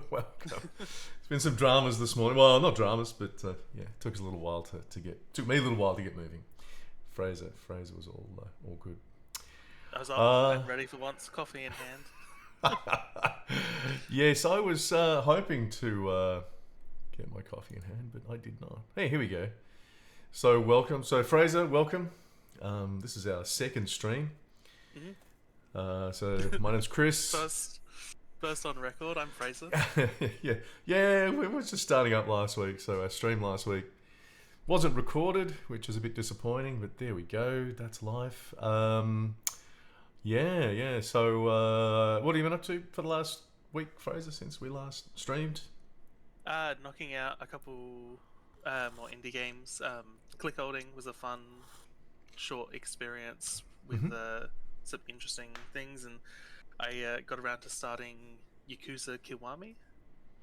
Welcome. It's been some dramas this morning. Well, not dramas, but yeah, it took us a little while to get. Took me a little while to get moving. Fraser was all good. I was up Uh, and ready for once, coffee in hand. yes, I was hoping to get my coffee in hand, but I did not. Hey, here we go. So welcome. So Fraser, welcome. This is our second stream. hmm So my name's Chris. First on record, I'm Fraser. yeah. We were just starting up last week, so our stream last week wasn't recorded, which is a bit disappointing. But there we go. That's life. Yeah. So what have you been up to for the last week, Fraser? Since we last streamed? Knocking out a couple more indie games. Click holding was a fun, short experience with Hmm. some interesting things, and I got around to starting Yakuza Kiwami.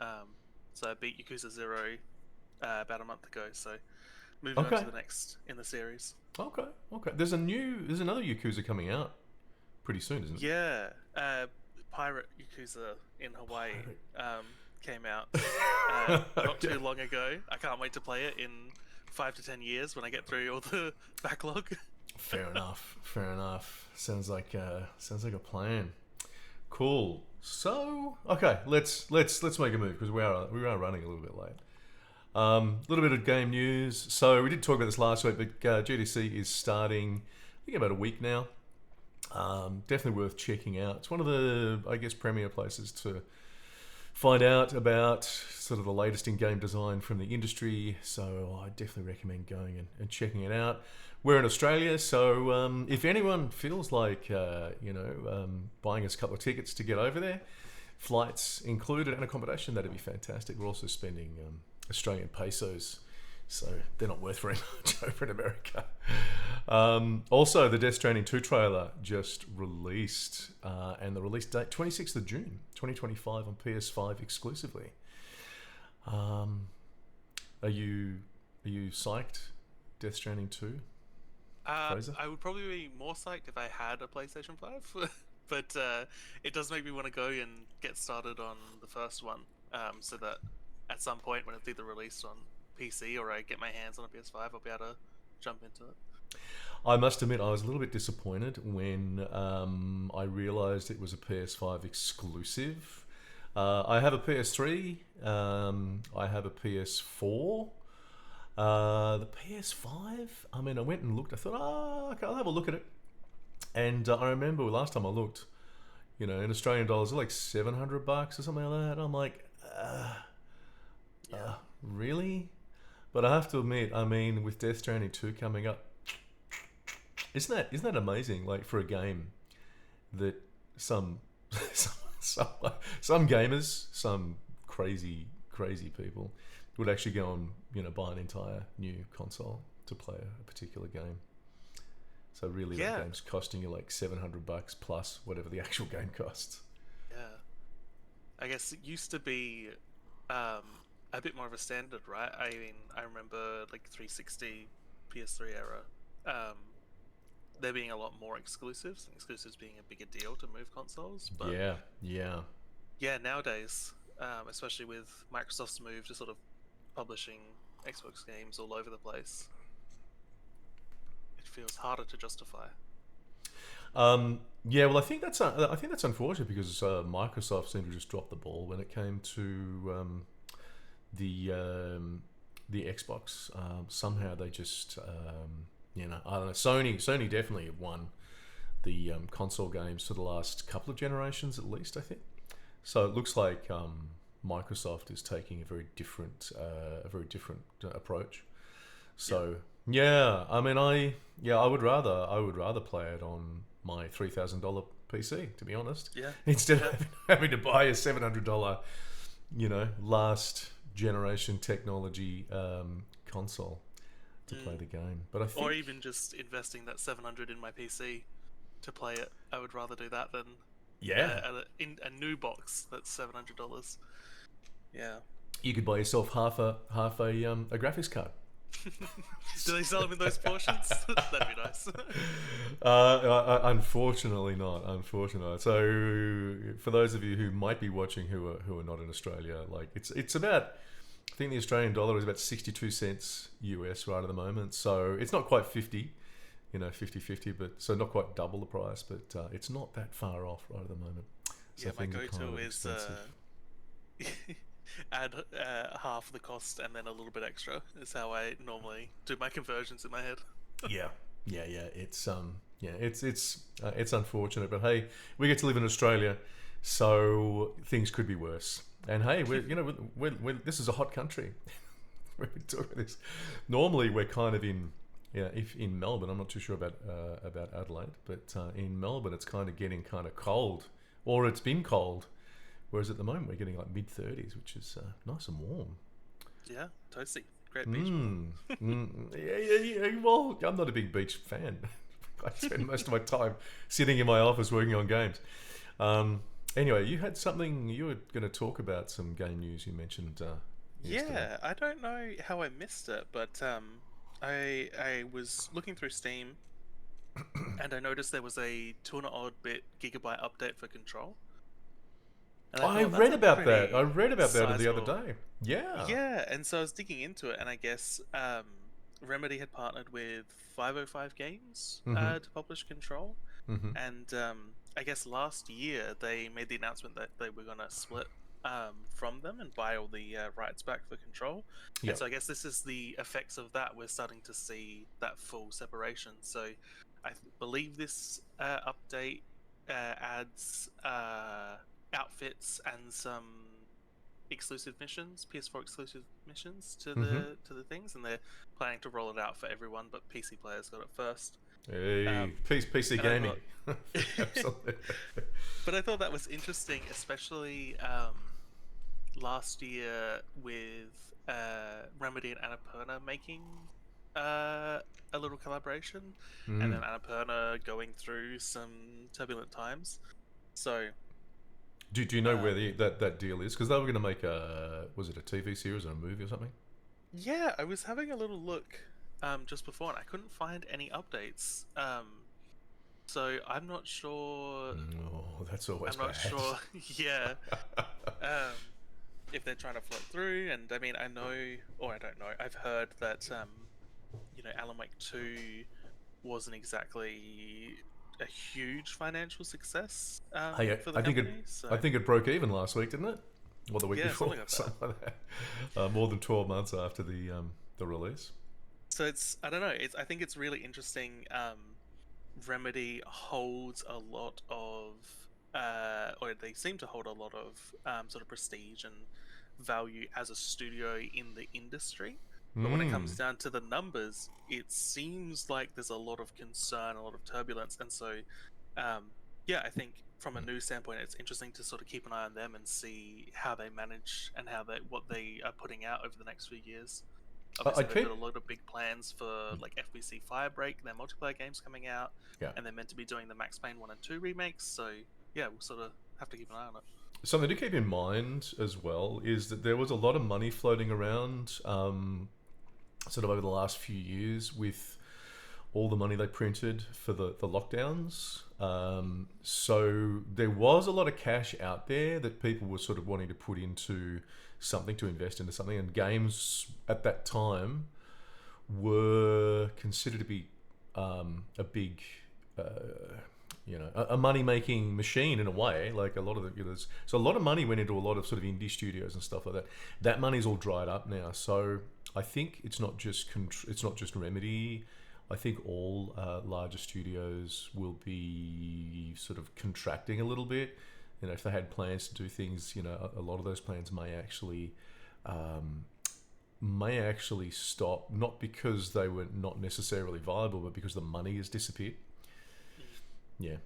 Um, so I beat Yakuza Zero about a month ago. So moving on to Okay. the next in the series. Okay. There's another Yakuza coming out pretty soon, isn't it? Yeah, Pirate Yakuza in Hawaii Pirate. um, came out not Okay. too long ago. I can't wait to play it in 5 to 10 years when I get through all the backlog. Fair enough. Fair enough. Sounds like a plan. Cool. So okay, let's make a move because we are running a little bit late. A little bit of game news. So we did talk about this last week, but GDC is starting. I think about a week now. Definitely worth checking out. It's one of the, I guess, premier places to find out about sort of the latest in game design from the industry. So I definitely recommend going and checking it out. We're in Australia, so if anyone feels like buying us a couple of tickets to get over there, flights included and accommodation, that'd be fantastic. We're also spending Australian pesos, so they're not worth very much over in America. Also, the Death Stranding 2 trailer just released, and the release date 26th of June 2025 on PS5 exclusively. Um, are you psyched? Death Stranding 2, Fraser? I would probably be more psyched if I had a PlayStation 5, but it does make me want to go and get started on the first one, so that at some point when it's either released on PC or I get my hands on a PS5, I'll be able to jump into it. I must admit, I was a little bit disappointed when I realised it was a PS5 exclusive. I have a PS3. I have a PS4. The PS5. I mean, I went and looked. I thought, okay, I'll have a look at it. And I remember last time I looked, in Australian dollars, they're like $700 or something like that. I'm like, Yeah. really? But I have to admit, I mean, with Death Stranding 2 coming up, isn't that amazing? Like for a game that some some, some gamers, some crazy people would actually go and buy an entire new console to play a particular game. So really, that Yeah, game's costing you like $700 plus whatever the actual game costs. yeah. I guess it used to be um, a bit more of a standard, right? I mean, I remember like 360, PS3 era, um, there being a lot more exclusives, and exclusives being a bigger deal to move consoles. But Yeah. yeah, nowadays, especially with Microsoft's move to sort of publishing Xbox games all over the place, it feels harder to justify. Yeah, well, I think that's unfortunate because Microsoft seemed to just drop the ball when it came to the the Xbox. Somehow they just I don't know. Sony definitely have won the console games for the last couple of generations at least. I think so. It looks like Microsoft is taking a very different approach. Yeah, So yeah, I mean, I would rather play it on my $3,000 PC, to be honest, yeah, instead yeah. of having to buy a $700, last generation technology console to play Mm. the game. But I Or think, even just investing that 700 in my PC to play it. I would rather do that than yeah, in a new box that's $700. Yeah. you could buy yourself half a graphics card. Do they sell them in those portions? That'd be nice. Unfortunately not. Unfortunately not. So for those of you who might be watching who are not in Australia, like it's about, I think the Australian dollar is about 62 cents US right at the moment. So it's not quite 50, 50-50, but so not quite double the price, but it's not that far off right at the moment. So Yeah, my things are go-to kind of is expensive. add half the cost and then a little bit extra. Is how I normally do my conversions in my head. Yeah, yeah. It's unfortunate, but hey, we get to live in Australia, so things could be worse. And hey, this is a hot country. We're talking this. Normally, we're kind of in, if in Melbourne, I'm not too sure about Adelaide, but in Melbourne, it's kind of getting kind of cold, or it's been cold. Whereas at the moment, we're getting like mid 30s, which is nice and warm. Yeah, toasty. Great beach ball. Yeah. Well, I'm not a big beach fan. I spend most of my time sitting in my office working on games. Anyway, you had something you were going to talk about, some game news you mentioned yesterday. Yeah, I don't know how I missed it, but I was looking through Steam and I noticed there was a 200 odd bit gigabyte update for Control. And I I thought that's read a about that. I pretty read about that the other sizable. day. Yeah. Yeah, and so I was digging into it, and I guess Remedy had partnered with 505 Games Mm-hmm. to publish Control, Mm-hmm. and I guess last year they made the announcement that they were going to split from them and buy all the rights back for Control. And Yep. so I guess this is the effects of that. We're starting to see that full separation. So I believe this update adds outfits and some exclusive missions, PS4 exclusive missions to Mm-hmm. the things, and they're planning to roll it out for everyone, but PC players got it first. Hey, Um, PC and I gaming. thought, Absolutely. but I thought that was interesting, especially last year with Remedy and Annapurna making a little collaboration, and Mm. then Annapurna going through some turbulent times. So Do you know where um, that deal is? Because they were going to make was it a TV series or a movie or something? yeah, I was having a little look just before, and I couldn't find any updates. So I'm not sure. Oh, that's always I'm not bad. sure. Yeah, um, if they're trying to float through, and I mean, I know, or I don't know. I've heard that Alan Wake 2 wasn't exactly a huge financial success Hey, for the I think it company. So I think it broke even last week, didn't it? Or the week yeah, before, something like that. something like that. More than 12 months after the release. So it's I don't know. It's I think it's really interesting. Remedy holds a lot of, or they seem to hold a lot of sort of prestige and value as a studio in the industry. But when it comes Mm. down to the numbers, it seems like there's a lot of concern, a lot of turbulence, and so, yeah, I think from a news standpoint, it's interesting to sort of keep an eye on them and see how they manage and what they are putting out over the next few years. I Obviously, they've got a keep lot of big plans for like FBC Firebreak, their multiplayer games coming out, yeah. and they're meant to be doing the Max Payne 1 and 2 remakes. So yeah, we'll sort of have to keep an eye on it. Something to keep in mind as well is that there was a lot of money floating around, sort of over the last few years with all the money they printed for the lockdowns. So there was a lot of cash out there that people were sort of wanting to put into something, to invest into something, and games at that time were considered to be a big, a money making machine in a way. Like a lot of so a lot of money went into a lot of sort of indie studios and stuff like that. That money's all dried up now. So I think it's not just Remedy. I think all larger studios will be sort of contracting a little bit. If they had plans to do things, a lot of those plans um, may actually stop, not because they were not necessarily viable, but because the money has disappeared. Mm. Yeah.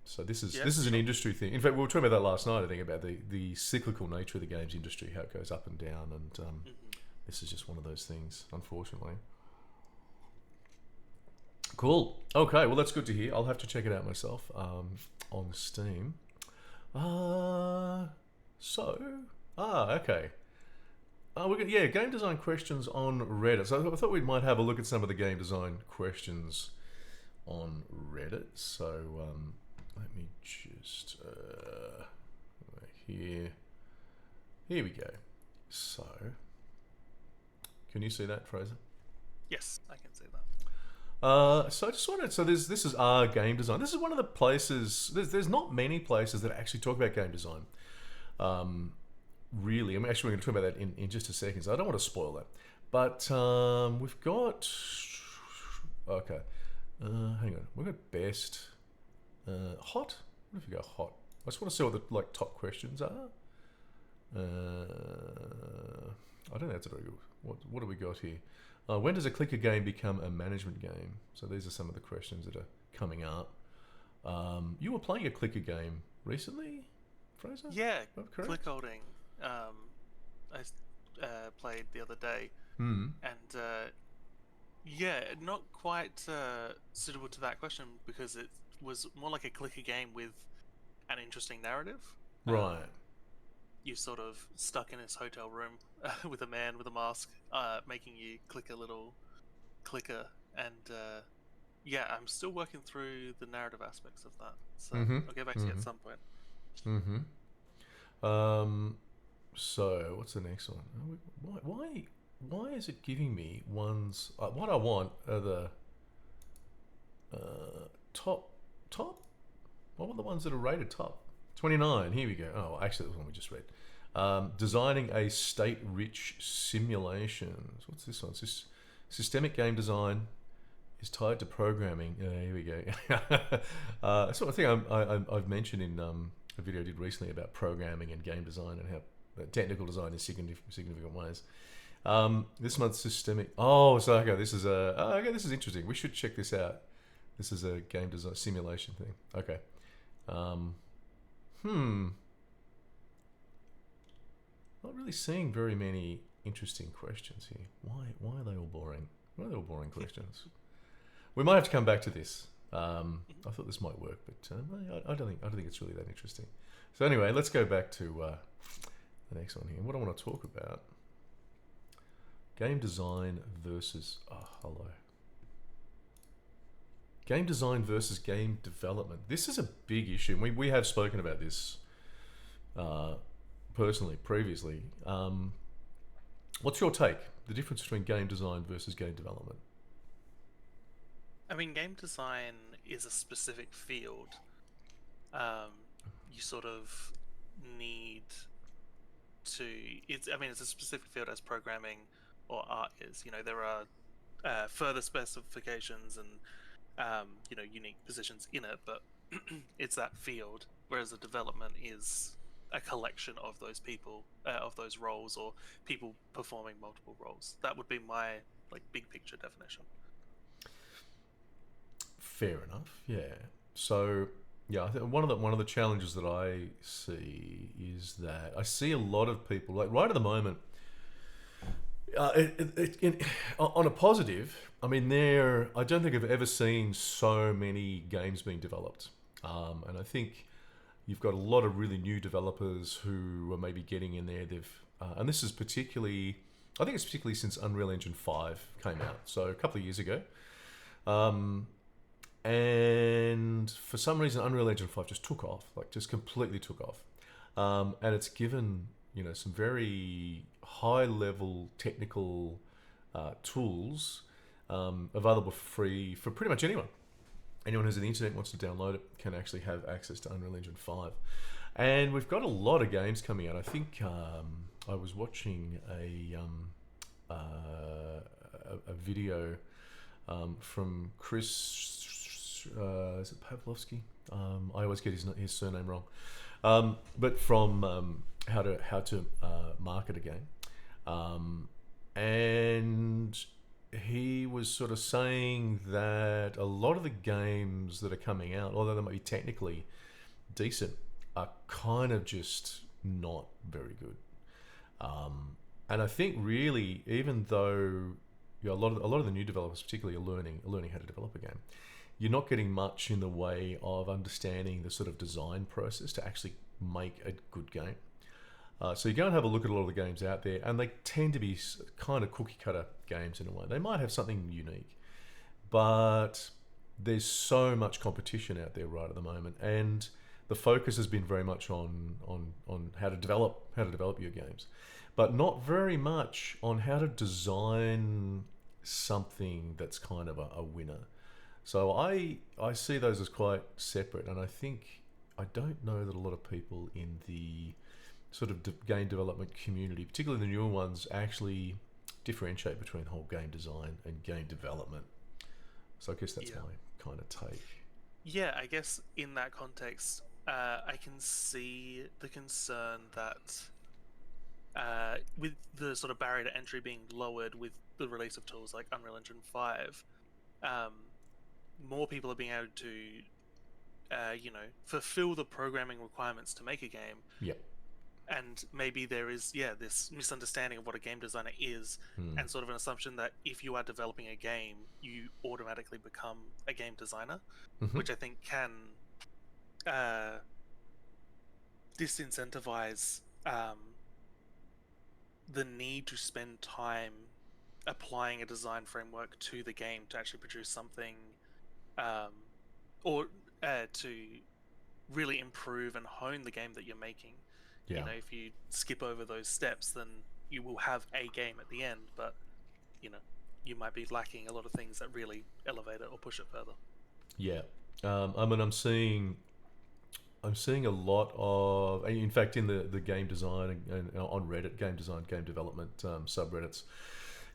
So this is Yeah, this for is an sure. industry thing. In fact, we were talking about that last night. I think about the cyclical nature of the games industry, how it goes up and down, and Hmm. this is just one of those things, unfortunately. Cool. Okay. Well, that's good to hear. I'll have to check it out myself on Steam. Uh, so okay. we got, yeah, game design questions on Reddit. So I thought we might have a look at some of the game design questions on Reddit. So let me just here we go. So can you see that, Fraser? Yes, I can see that. So I just wanted. So this is our game design. This is one of the places. There's not many places that actually talk about game design. Really, I mean, actually, we're going to talk about that in just a second. So I don't want to spoil that. But we've got. Okay, hang on. We've got best hot. What if we go hot? I just want to see what the top questions are. I don't think that's very good. What do we got here? When does a clicker game become a management game? So these are some of the questions that are coming up. You were playing a clicker game recently, Fraser? Yeah, Correct? click holding. I played the other day, Hmm. and yeah, not quite suitable to that question because it was more like a clicker game with an interesting narrative. Right. You're sort of stuck in this hotel room with a man with a mask, making you click a little clicker, and yeah, I'm still working through the narrative aspects of that, so Mm-hmm. I'll get back to you at some point. Mm-hmm. So what's the next one? Why is it giving me ones? What I want are the top. What were the ones that are rated top? 29. Here we go. Oh, actually, that was one we just read. Designing a state-rich simulations. What's this one? It's this systemic game design is tied to programming. Here we go. That's one thing I've mentioned in a video I did recently about programming and game design and how technical design in significant ways. This month's systemic. Oh, so okay. This is this is interesting. We should check this out. This is a game design simulation thing. Okay. Not really seeing very many interesting questions here. Why are they all boring? Why are they all boring questions? We might have to come back to this. I thought this might work, but I don't think it's really that interesting. So anyway, let's go back to the next one here. What I want to talk about: game design versus game design versus game development. This is a big issue. We have spoken about this personally previously. What's your take? The difference between game design versus game development? I mean, game design is a specific field. You sort of need to. It's a specific field as programming or art is. There are further specifications and unique positions in it, but it's that field. Whereas the development is a collection of those people, of those roles, or people performing multiple roles. That would be my big picture definition. Fair enough. Yeah. So yeah, I think one of the challenges that I see is that I see a lot of people right at the moment. On a positive, I mean, I don't think I've ever seen so many games being developed, and I think you've got a lot of really new developers who are maybe getting in there. And this is particularly, I think it's particularly since Unreal Engine 5 came out, so a couple of years ago. And for some reason, Unreal Engine 5 just took off, just completely took off, and it's given some very high-level technical tools available for free for pretty much anyone. Anyone who's on the internet wants to download it can actually have access to Unreal Engine 5. And we've got a lot of games coming out. I think I was watching a video from Chris. Is it Pavlovsky? I always get his surname wrong. But from how to market a game, and he was sort of saying that a lot of the games that are coming out, although they might be technically decent, are kind of just not very good. And I think really, even though a lot of the new developers, particularly, are learning how to develop a game, you're not getting much in the way of understanding the sort of design process to actually make a good game. So you go and have a look at a lot of the games out there, and they tend to be kind of cookie cutter games in a way. They might have something unique, but there's so much competition out there right at the moment, and the focus has been very much on how to develop your games, but not very much on how to design something that's kind of a winner. So I see those as quite separate, and I think I don't know that a lot of people in the sort of game development community, particularly the newer ones, actually differentiate between whole game design and game development. So I guess that's Yeah. my kind of take. Yeah, I guess in that context, I can see the concern that with the sort of barrier to entry being lowered with the release of tools like Unreal Engine 5, um, more people are being able to, fulfill the programming requirements to make a game. Yep. And maybe there is, yeah, this misunderstanding of what a game designer is, Hmm. and sort of an assumption that if you are developing a game, you automatically become a game designer, Mm-hmm. which I think can uh, disincentivize the need to spend time applying a design framework to the game to actually produce something, um, or to really improve and hone the game that you're making. Yeah. If you skip over those steps, then you will have a game at the end, but you know, you might be lacking a lot of things that really elevate it or push it further. Yeah. I mean, I'm seeing a lot of, in fact, in the game design and on Reddit, game design, game development subreddits,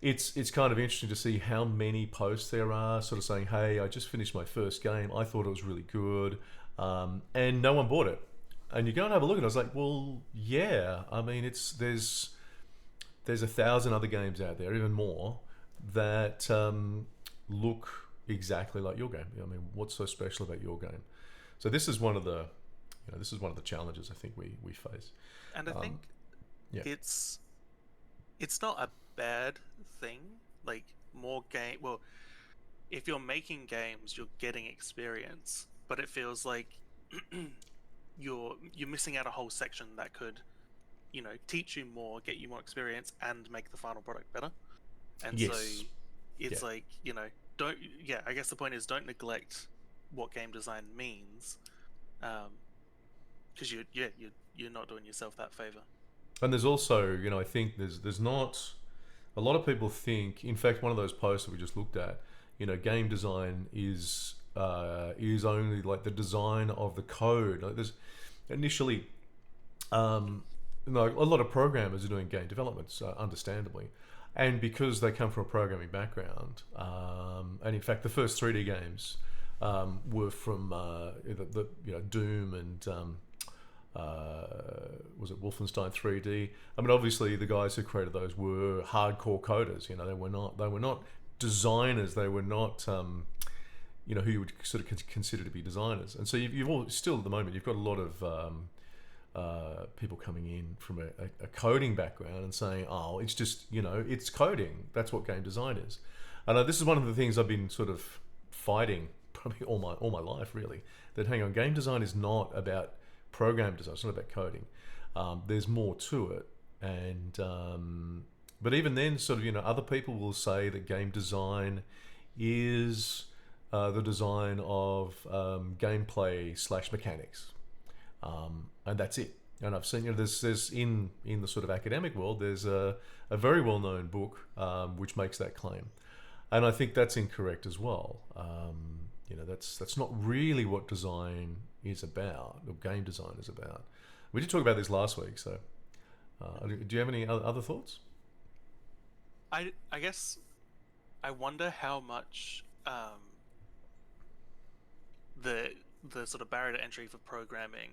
it's kind of interesting to see how many posts there are, sort of saying, "Hey, I just finished my first game. I thought it was really good, and no one bought it." And you go and have a look, and I was like, "Well, yeah. I mean, there's 1,000 other games out there, even more, that look exactly like your game. I mean, what's so special about your game?" So this is one of the challenges I think we face. And I Um, think yeah. it's it's not a bad thing. Like more game, well, if you're making games, you're getting experience, but it feels like you're missing out a whole section that could, teach you more, get you more experience, and make the final product better. And so Yes. Yeah. it's like, don't, yeah, I guess the point is don't neglect what game design means, because you're not doing yourself that favor. And there's also, I think there's not a lot of people think. In fact, one of those posts that we just looked at, game design is only like the design of the code. Like there's initially, a lot of programmers are doing game development, understandably, and because they come from a programming background, and in fact, the first 3D games were from Doom and was it Wolfenstein 3D? I mean, obviously, the guys who created those were hardcore coders. They were not designers. They were not who you would sort of consider to be designers. And so you've all still at the moment you've got a lot of people coming in from a coding background and saying, "Oh, it's just it's coding. That's what game design is." And this is one of the things I've been sort of fighting probably all my life, really. That hang on, game design is not about program design. It's not about coding. There's more to it, and but even then, sort of other people will say that game design is the design of gameplay / mechanics, and that's it. And I've seen, there's in the sort of academic world, there's a very well known book which makes that claim, and I think that's incorrect as well. That's not really what design is about, or game design is about. We did talk about this last week, so do you have any other thoughts? I guess I wonder how much the the sort of barrier to entry for programming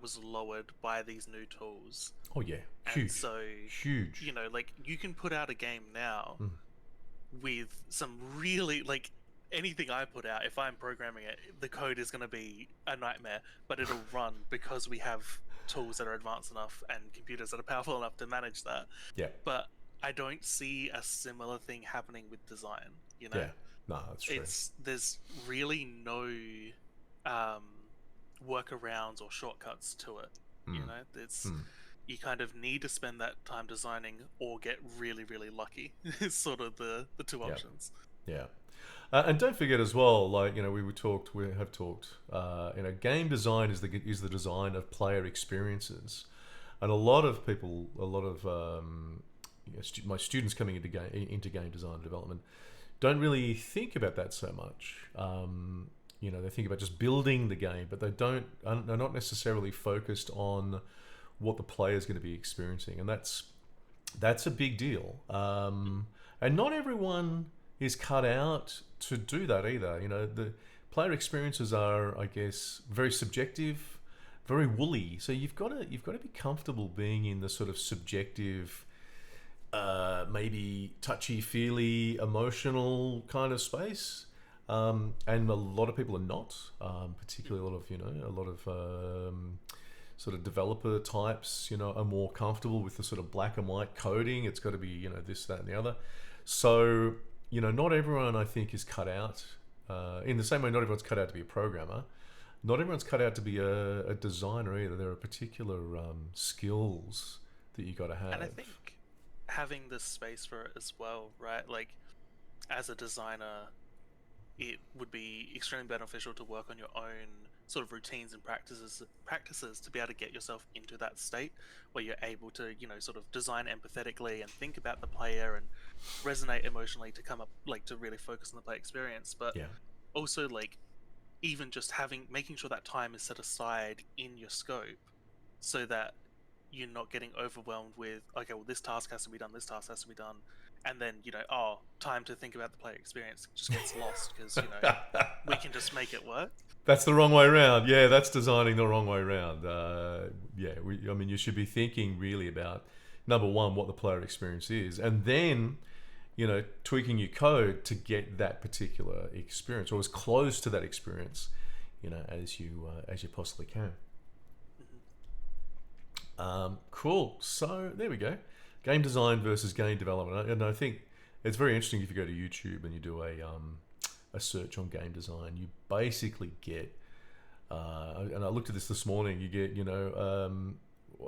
was lowered by these new tools. Oh yeah, And huge, so, huge. like you can put out a game now Mm. with some really, like, anything I put out, if I'm programming it, the code is going to be a nightmare, but it'll run because we have tools that are advanced enough and computers that are powerful enough to manage that. Yeah, But I don't see a similar thing happening with design, yeah. No, that's true. There's really no um, workarounds or shortcuts to it. Mm. It's Mm. you kind of need to spend that time designing or get really, really lucky. Is sort of the two Yeah, options. yeah. And don't forget as well, like we have talked. Game design is the design of player experiences, and a lot of people, a lot of my students coming into game design and development don't really think about that so much. They think about just building the game, but they're not necessarily focused on what the player is going to be experiencing, and that's a big deal. And not everyone is cut out to do that either. The player experiences are, I guess, very subjective, very woolly. So you've got to be comfortable being in the sort of subjective, maybe touchy feely, emotional kind of space. And a lot of people are not, particularly a lot of sort of developer types, are more comfortable with the sort of black and white coding. It's got to be, this, that, and the other. So, not everyone, I think, is cut out. In the same way, not everyone's cut out to be a programmer. Not everyone's cut out to be a designer either. There are particular skills that you got to And I have. think having the space for it as well, right? Like as a designer, it would be extremely beneficial to work on your own sort of routines and practices to be able to get yourself into that state where you're able to sort of design empathetically and think about the player and resonate emotionally to come up like to really focus on the player experience, but Yeah. also like even just making sure that time is set aside in your scope so that you're not getting overwhelmed with, okay, well, this task has to be done, this task has to be done, and then oh, time to think about the player experience just gets lost because we can just make it work. That's the wrong way around. Yeah, that's designing the wrong way around. I mean, you should be thinking really about number one, what the player experience is, and then, tweaking your code to get that particular experience or as close to that experience, as you possibly can. Hmm. Cool. So there we go. Game design versus game development, and I think it's very interesting if you go to YouTube and you do a search on game design. You basically get, and I looked at this morning. You get,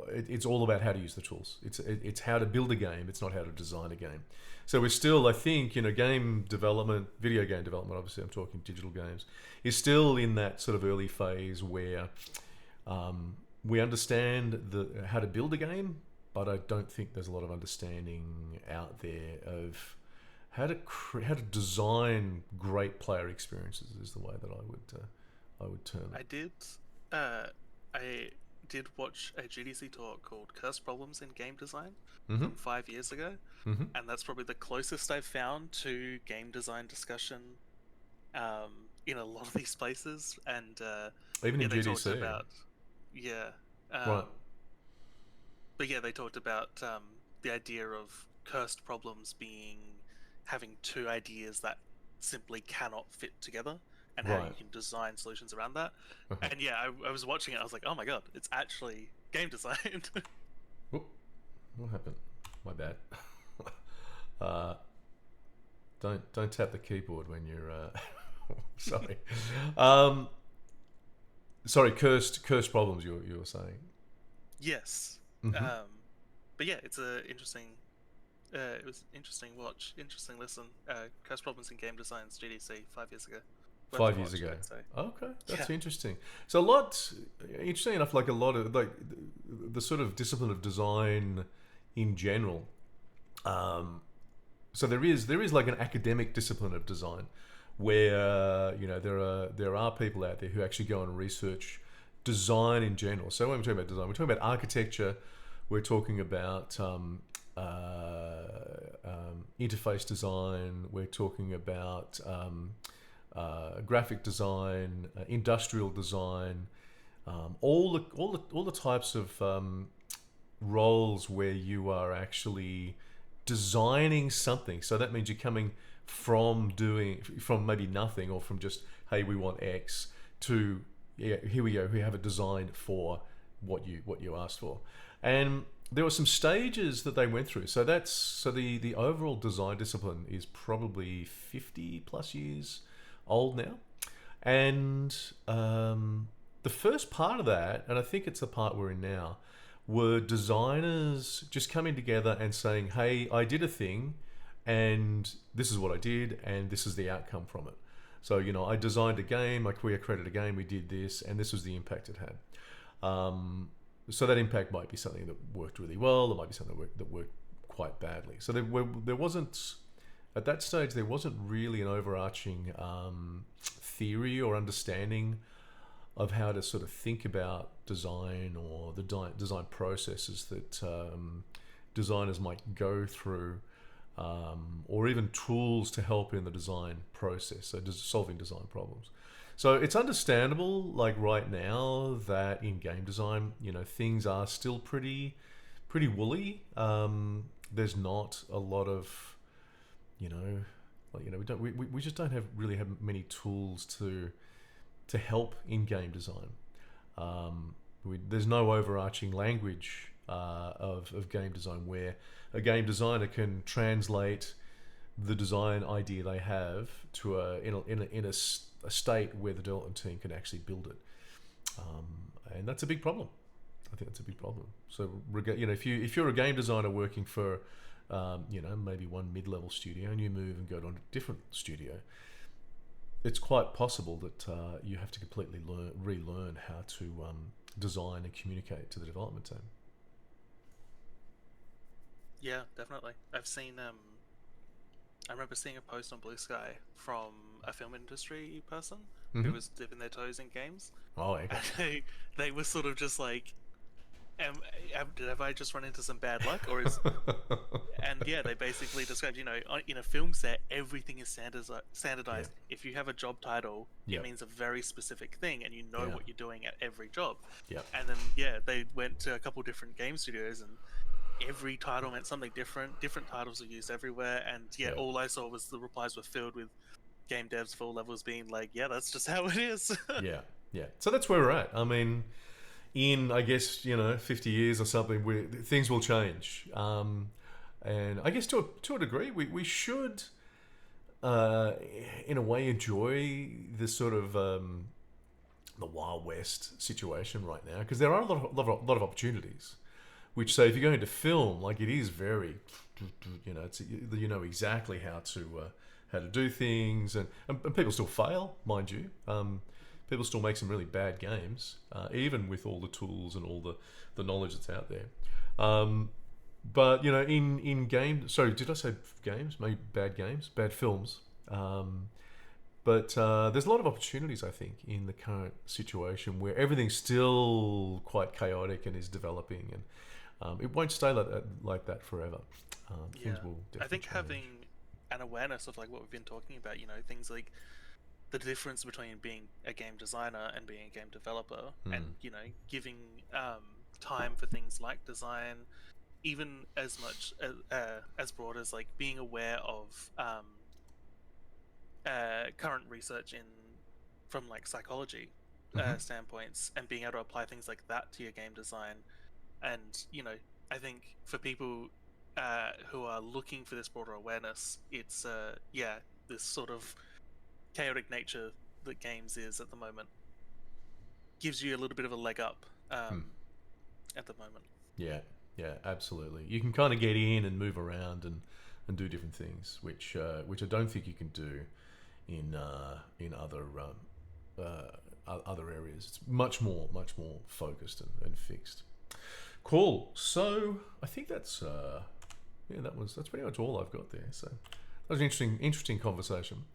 it's all about how to use the tools. It's how to build a game. It's not how to design a game. So we're still, I think, game development, video game development. Obviously, I'm talking digital games, is still in that sort of early phase where we understand how to build a game, but I don't think there's a lot of understanding out there of how to design great player experiences. Is the way that I would term it. I did uh I did watch a GDC talk called Cursed Problems in Game Design Mm-hmm. from 5 years ago, Mm-hmm. and that's probably the closest I've found to game design discussion in a lot of these places. And Even yeah, in they talked GDC, about, yeah, right? but yeah, they talked about the idea of cursed problems being having two ideas that simply cannot fit together, and how you Right. can design solutions around that. Uh-huh. And yeah, I was watching it, I was like, oh my god, it's actually game design. Whoop, what happened? My bad. uh, don't tap the keyboard when you're. Sorry. Um, sorry. Cursed problems. You were saying. Yes. Mm-hmm. Um, but yeah, it's a interesting. It was interesting watch, interesting listen. Cursed problems in game designs GDC 5 years ago. Worth a 5 years watch, ago. I'd say. Okay, Yeah. that's interesting. So a lot, interesting enough, like a lot of like the sort of discipline of design in general. Um, so there is like an academic discipline of design where there are people out there who actually go and research design in general. So when we're talking about design, we're talking about architecture. We're talking about interface design. We're talking about graphic design, industrial design, all the types of roles where you are actually designing something. So that means you're coming from maybe nothing or from just, hey, we want X, to, yeah, here we go, we have a design for what you asked for. And there were some stages that they went through. So the overall design discipline is probably 50 plus years old now. And the first part of that, and I think it's the part we're in now, were designers just coming together and saying, "Hey, I did a thing, and this is what I did, and this is the outcome from it." So, I designed a game, I created a game, we did this, and this was the impact it had. So that impact might be something that worked really well. It might be something that worked quite badly. So there wasn't, at that stage, there wasn't really an overarching theory or understanding of how to sort of think about design or the design processes that designers might go through, or even tools to help in the design process, so solving design problems. So it's understandable, like right now, that in game design, things are still pretty woolly. There's not a lot of, we just don't really have many tools to help in game design. There's no overarching language of game design where a game designer can translate the design idea they have to a state where the development team can actually build it, and that's a big problem. I think that's a big problem. So, if you're a game designer working for, maybe one mid-level studio, and you move and go to a different studio, it's quite possible that you have to completely relearn how to design and communicate to the development team. Yeah, definitely. I remember seeing a post on Blue Sky from a film industry person who was dipping their toes in games. Oh, okay. And they were sort of just like, have I just run into some bad luck, or is? And yeah, they basically described, in a film set, everything is standardized. Yeah. If you have a job title, Yep. it means a very specific thing, and you know Yeah. what you're doing at every job. Yeah. And then they went to a couple different game studios, and every title meant something different. Different titles are used everywhere, and Yeah. all I saw was the replies were filled with game devs for all levels being like, "Yeah, that's just how it is." Yeah. Yeah. So that's where we're at. I mean, in, I guess, 50 years or something, things will change. And I guess to a degree, we should, in a way, enjoy this sort of the Wild West situation right now, because there are a lot of opportunities. Which, say, if you're going to film, like, it is very, it's exactly how to do things, and people still fail, mind you. People still make some really bad games, even with all the tools and all the knowledge that's out there. But in game, sorry, did I say games? Maybe bad games, bad films. But there's a lot of opportunities, I think, in the current situation where everything's still quite chaotic and is developing, and it won't stay like that forever. Things will definitely I think change. having an awareness of like what we've been talking about, things like the difference between being a game designer and being a game developer, and giving time for things like design, even as much as broad as like being aware of current research from like psychology standpoints, and being able to apply things like that to your game design. And I think for people who are looking for this broader awareness, it's this sort of chaotic nature that games is at the moment gives you a little bit of a leg up at the moment. Yeah, absolutely. You can kind of get in and move around and do different things, which I don't think you can do in other areas. It's much more focused and fixed. Cool. So I think that's pretty much all I've got there. So that was an interesting conversation.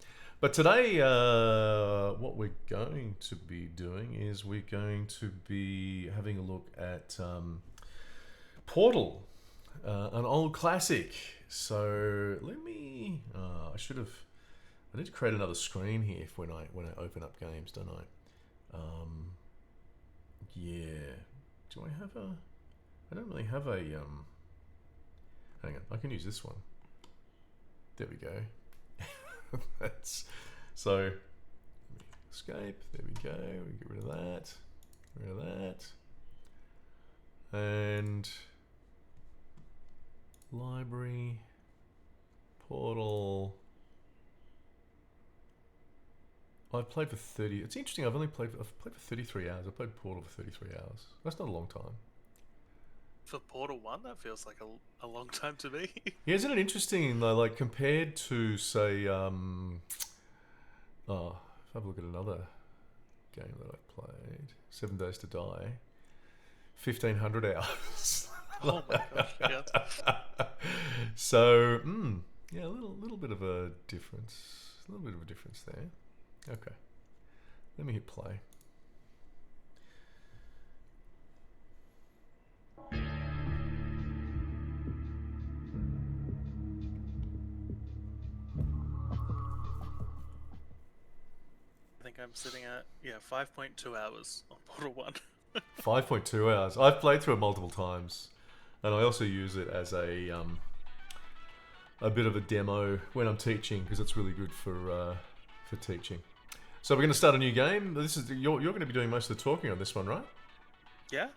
But today, what we're going to be doing is we're going to be having a look at Portal, an old classic. So let me. I need to create another screen here when I open up games, don't I? Yeah. Do I have a? I don't really have a. Hang on, I can use this one. There we go. That's so. Escape. There we go. We get rid of that. Rid of that. And library. Portal. I've played for 30. It's interesting. I've played for 33 hours. I played Portal for 33 hours. That's not a long time. For Portal 1, that feels like a long time to me. Yeah, isn't it interesting though? Like compared to say, if I have a look at another game that I played, 7 Days to Die, 1,500 hours. Oh my gosh, yeah. So, yeah, a little bit of a difference. A little bit of a difference there. Okay, let me hit play. I think I'm sitting at 5.2 hours on Portal 1. 5.2 hours. I've played through it multiple times, and I also use it as a bit of a demo when I'm teaching because it's really good for teaching. So we're going to start a new game. This is you're going to be doing most of the talking on this one, right? Yeah,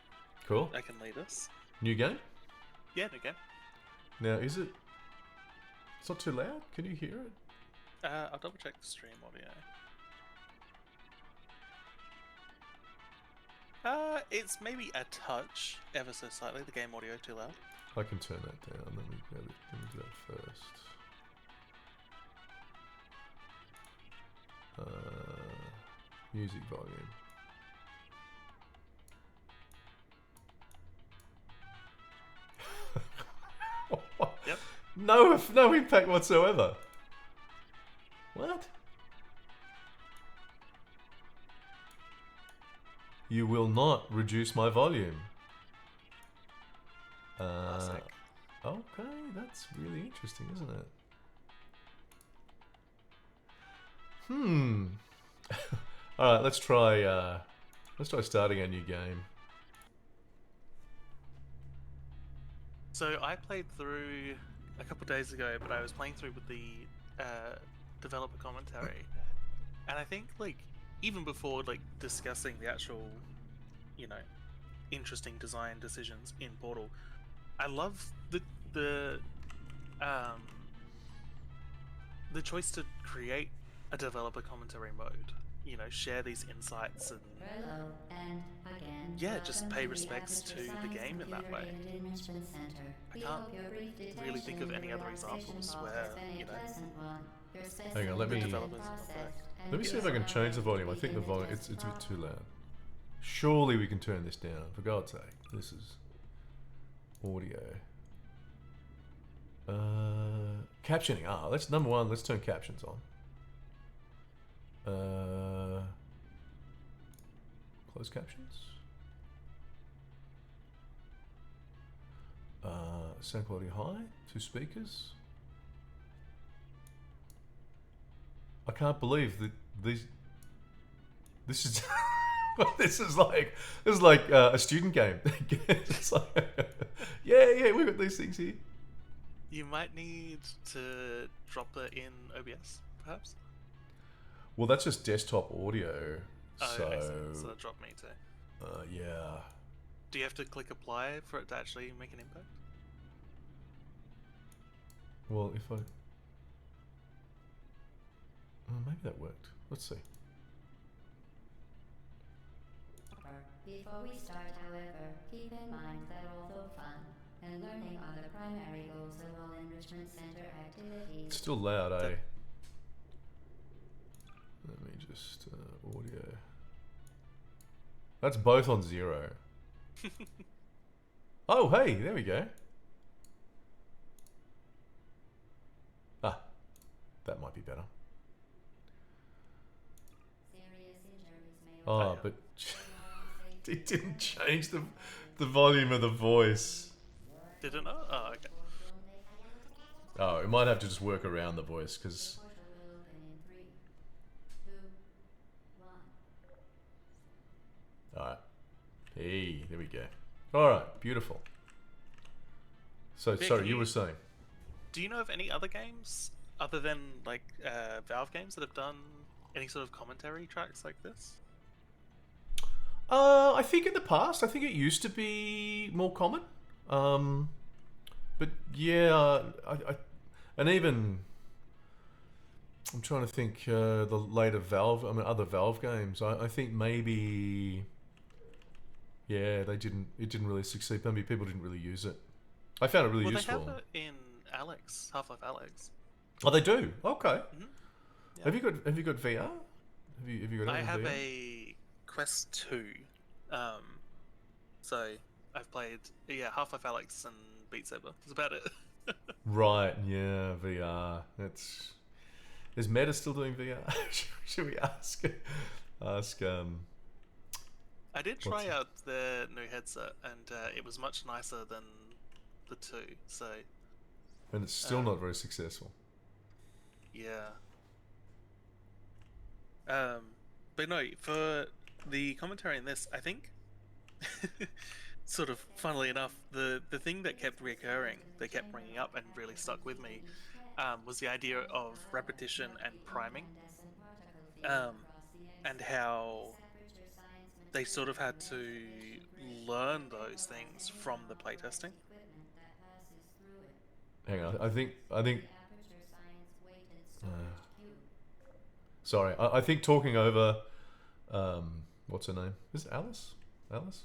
Cool. I can lead us. New game. Yeah, okay. Now, is it? It's not too loud. Can you hear it? I'll double check the stream audio. It's maybe a touch, ever so slightly. The game audio too loud. I can turn that down. Let me do that first. Music volume. Yep. No impact whatsoever. What? You will not reduce my volume. Classic. Okay, that's really interesting, isn't it? All right, let's try starting a new game. So I played through a couple days ago, but I was playing through with the developer commentary, and I think like even before like discussing the actual, interesting design decisions in Portal, I love the choice to create a developer commentary mode. Share these insights and just pay respects to the game in that way. I can't really think of any other examples where Hang on, let me developers. see if I can change the volume. I think the volume it's a bit too loud. Surely we can turn this down. For God's sake, this is audio. Captioning. Let's number one. Let's turn captions on. Closed captions. Sound quality high. 2 speakers. I can't believe that these. This is. This is like a student game. It's like, yeah, we've got these things here. You might need to drop it in OBS, perhaps. Well, that's just desktop audio. So that dropped me too. Yeah. Do you have to click apply for it to actually make an impact? Well, if I... maybe that worked. Let's see. Before we start, however, keep in mind that although fun and learning are the primary goals of all Enrichment Center activities... It's still loud, eh? Let me just... audio... That's both on 0. Oh, hey, there we go. That might be better. But it didn't change the volume of the voice. Did it not? Oh, okay. Oh, it might have to just work around the voice, because... Alright. Hey, there we go. Alright, beautiful. So, Vic, sorry, you were saying? Do you know of any other games, other than, like, Valve games that have done any sort of commentary tracks like this? I think in the past, I think it used to be more common. But yeah, and even I'm trying to think the later Valve, other Valve games. I think maybe Yeah, they didn't. It didn't really succeed. Maybe people didn't really use it. I found it really Well, they useful. have it in Alex, Half-Life Alex. Oh, they do. Okay. Hmm. Yeah. Have you got VR? Have you got I it in have VR? a Quest 2. Um, so I've played, yeah, Half-Life Alex and Beat Saber. That's about it. Right. Yeah. VR. Is Meta still doing VR? Should we ask I did what's try out their new headset, and it was much nicer than the 2. So, and it's still um, not very successful. yeah. But no, for the commentary in this, I think, sort of funnily enough, the thing that kept reoccurring, they kept bringing up and really stuck with me, was the idea of repetition and priming, um, and how they sort of had to learn those things from the playtesting. Hang on. I think. Sorry. I think talking over. What's her name? Is it Alice? Alice?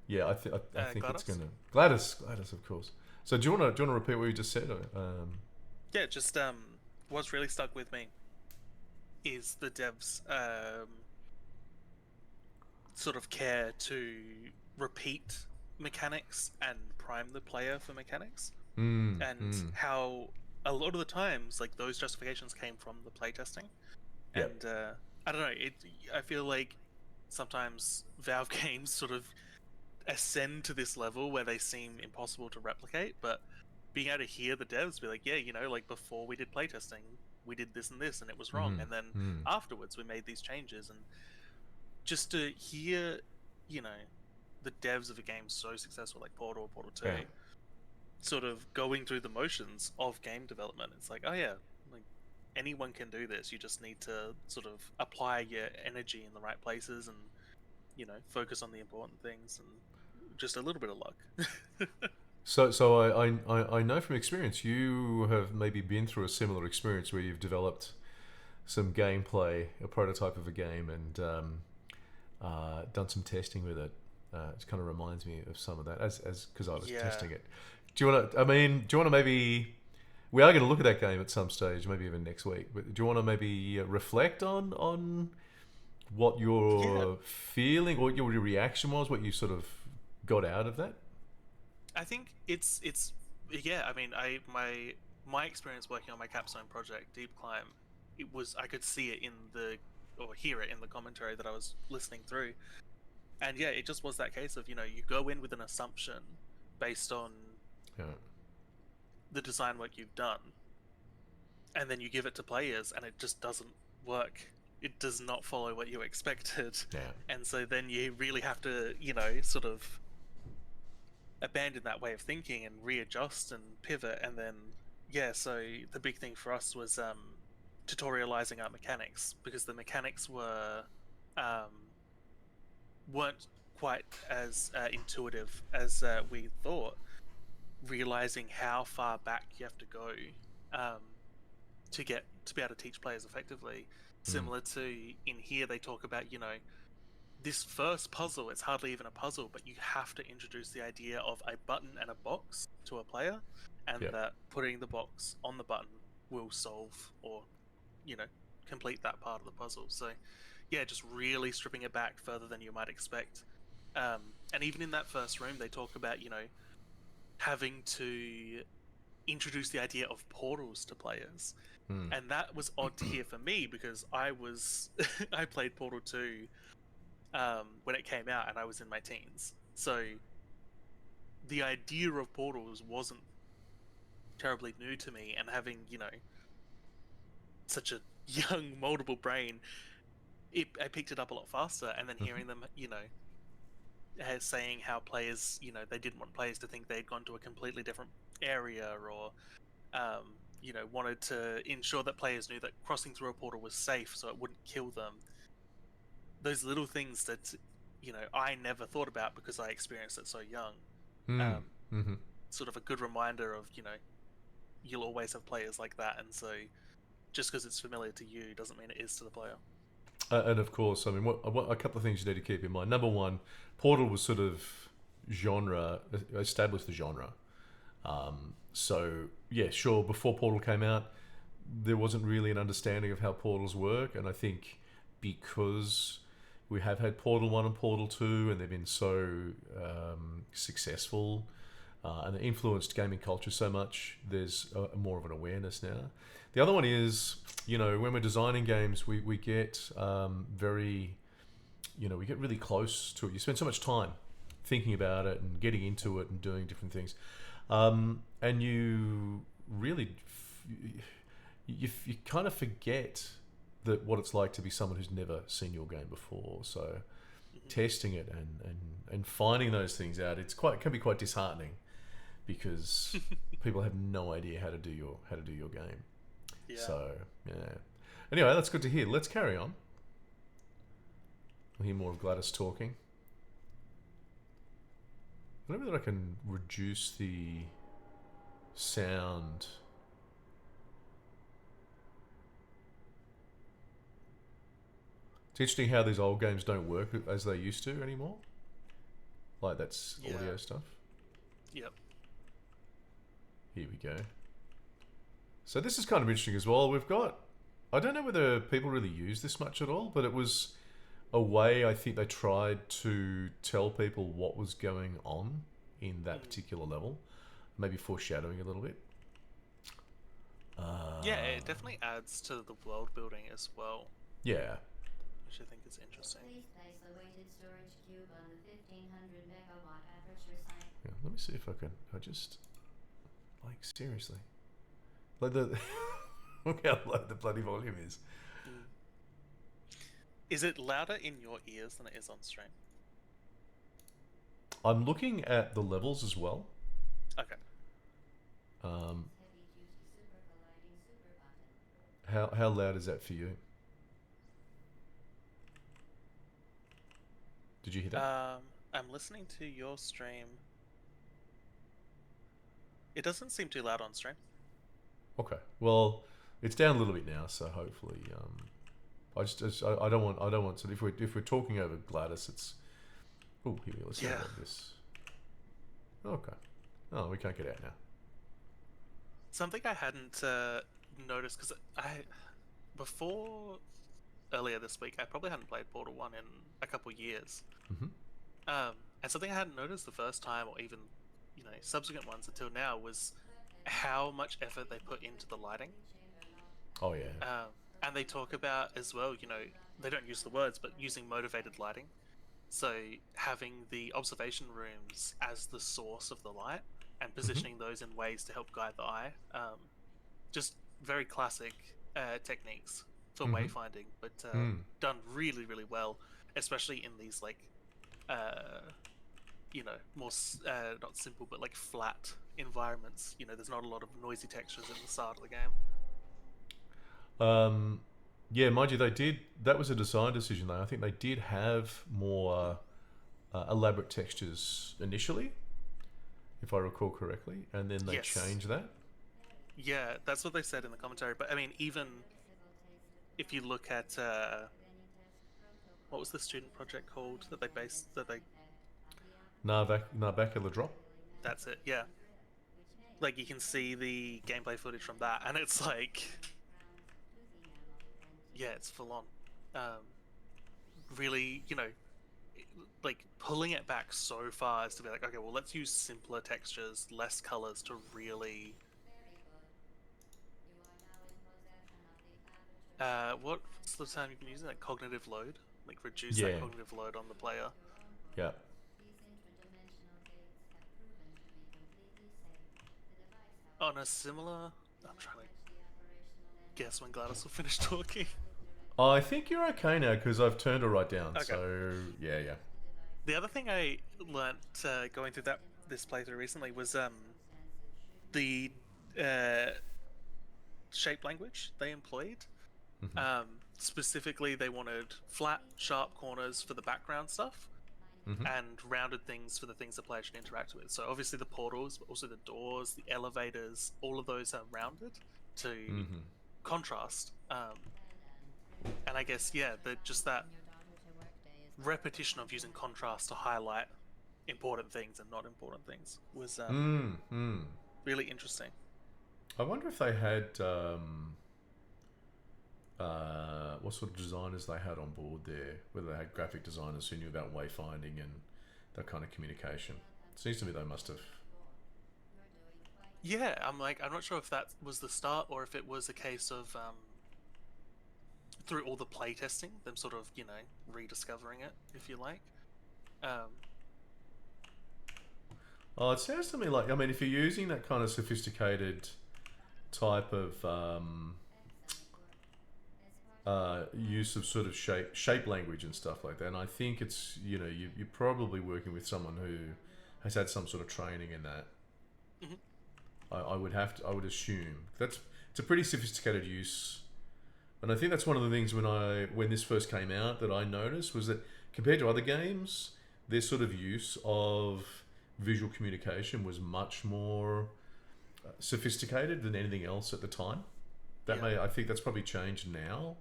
Yeah. I think it's GLaDOS? gonna Gladys of course. So do you wanna repeat what you just said? Yeah, just what's really stuck with me is the devs sort of care to repeat mechanics and prime the player for mechanics, Mm, and mm. how a lot of the times like those justifications came from the playtesting, Yep. and I don't know, I feel like sometimes Valve games sort of ascend to this level where they seem impossible to replicate, but being able to hear the devs be like, yeah, like before we did playtesting, we did this and this and it was wrong, Mm, and then mm. afterwards we made these changes, and just to hear, you know, the devs of a game so successful like Portal, Portal 2, Yeah. sort of going through the motions of game development. It's like, oh yeah, like anyone can do this. You just need to sort of apply your energy in the right places and, focus on the important things and just a little bit of luck. So I know from experience you have maybe been through a similar experience where you've developed some gameplay, a prototype of a game, and done some testing with it. It kind of reminds me of some of that, as because I was Yeah. testing it. Do you want to? I mean, do you want to maybe? We are going to look at that game at some stage, maybe even next week. But do you want to maybe reflect on what Yeah. your feeling, what your reaction was, what you sort of got out of that? I think it's yeah. I mean, my experience working on my capstone project, Deep Climb, I could see it in the or hear it in the commentary that I was listening through, and yeah, it just was that case of, you go in with an assumption based on Yeah. the design work you've done, and then you give it to players and it just doesn't work. It does not follow what you expected. Yeah. And so then you really have to, sort of abandon that way of thinking and readjust and pivot. And then, yeah, so the big thing for us was tutorializing our mechanics, because the mechanics um, weren't quite as intuitive as we thought, realizing how far back you have to go um, to be able to teach players effectively. Similar to in here, they talk about, this first puzzle, it's hardly even a puzzle, but you have to introduce the idea of a button and a box to a player, and Yep. that putting the box on the button will solve or, complete that part of the puzzle. So, yeah, just really stripping it back further than you might expect. And even in that first room, they talk about, having to introduce the idea of portals to players. And that was odd to hear for me, because I played Portal 2 when it came out and I was in my teens. So the idea of portals wasn't terribly new to me, and having, such a young, moldable brain, I picked it up a lot faster, and then hearing them, saying how players, they didn't want players to think they'd gone to a completely different area, or wanted to ensure that players knew that crossing through a portal was safe so it wouldn't kill them. Those little things that, I never thought about because I experienced it so young. Sort of a good reminder of, you'll always have players like that, and so just because it's familiar to you doesn't mean it is to the player. And of course, I mean, what a couple of things you need to keep in mind. Number one, Portal was sort of genre established the genre. So yeah, sure. Before Portal came out, there wasn't really an understanding of how portals work, and I think because we have had Portal One and Portal Two, and they've been so successful, and they influenced gaming culture so much, there's more of an awareness now. The other one is, when we're designing games, we get very, we get really close to it. You spend so much time thinking about it and getting into it and doing different things, and you really, you kind of forget that what it's like to be someone who's never seen your game before. So testing it and finding those things out, it can be quite disheartening because people have no idea how to do your game. Yeah. So yeah. Anyway, that's good to hear. Let's carry on. We'll hear more of Gladys talking. I don't know whether I can reduce the sound. It's interesting how these old games don't work as they used to anymore. Like that's audio stuff. Yep. Here we go. So this is kind of interesting as well. We've got, I don't know whether people really use this much at all, but it was a way I think they tried to tell people what was going on in that particular level. Maybe foreshadowing a little bit. Yeah, it definitely adds to the world building as well. Yeah. Which I think is interesting. Please place a weighted storage cube on the 1500 megawatt aperture site. Yeah, let me see if I can. Like seriously, like look how low the bloody volume is. Is it louder in your ears than it is on stream? I'm looking at the levels as well. Okay. Heavy duty super colliding super button. How loud is that for you? Did you hear that? I'm listening to your stream. It doesn't seem too loud on stream. Okay. Well, it's down a little bit now, so hopefully, I don't want. So if we're talking over Gladys, it's. Oh, here we go. Let's see about this. Okay. Oh, we can't get out now. Something I hadn't noticed because before earlier this week, I probably hadn't played Portal 1 in a couple years. Mm-hmm. And something I hadn't noticed the first time, or even subsequent ones until now, was how much effort they put into the lighting. Oh yeah. And they talk about as well, they don't use the words, but using motivated lighting. So having the observation rooms as the source of the light and positioning those in ways to help guide the eye. Just very classic techniques for wayfinding, but done really, really well, especially in these more not simple but like flat environments. There's not a lot of noisy textures in the start of the game. Yeah, mind you, that was a design decision though. I think they did have more elaborate textures initially, if I recall correctly, and then they changed that. Yeah, that's what they said in the commentary. But I mean, even if you look at what was the student project called that they Narvacular Drop. That's it, yeah. Like, you can see the gameplay footage from that, and it's like, yeah, it's full on. Really, like pulling it back so far as to be like, okay, well, let's use simpler textures, less colors to really. What's the term you've been using? Like cognitive load, like reduce that cognitive load on the player. Yeah. On a similar, I'm trying to guess when Gladys will finish talking. Oh, I think you're okay now because I've turned her right down. Okay. So yeah. The other thing I learnt going through this playthrough recently was the shape language they employed. Specifically, they wanted flat, sharp corners for the background stuff, and rounded things for the things the player should interact with. So obviously the portals, but also the doors, the elevators, all of those are rounded to contrast. And I guess just that repetition of using contrast to highlight important things and not important things was really interesting. I wonder if they had what sort of designers they had on board there. Whether they had graphic designers who knew about wayfinding and that kind of communication. It seems to me they must have. Yeah, I'm not sure if that was the start or if it was a case of through all the playtesting, them sort of, rediscovering it, if you like. Um, Oh, it sounds to me like, I mean, if you're using that kind of sophisticated type of use of sort of shape language and stuff like that, and I think it's, you're probably working with someone who has had some sort of training in that. mhm. I would assume it's a pretty sophisticated use, and I think that's one of the things when this first came out that I noticed was that compared to other games, their sort of use of visual communication was much more sophisticated than anything else at the time. Yeah. I think that's probably changed now.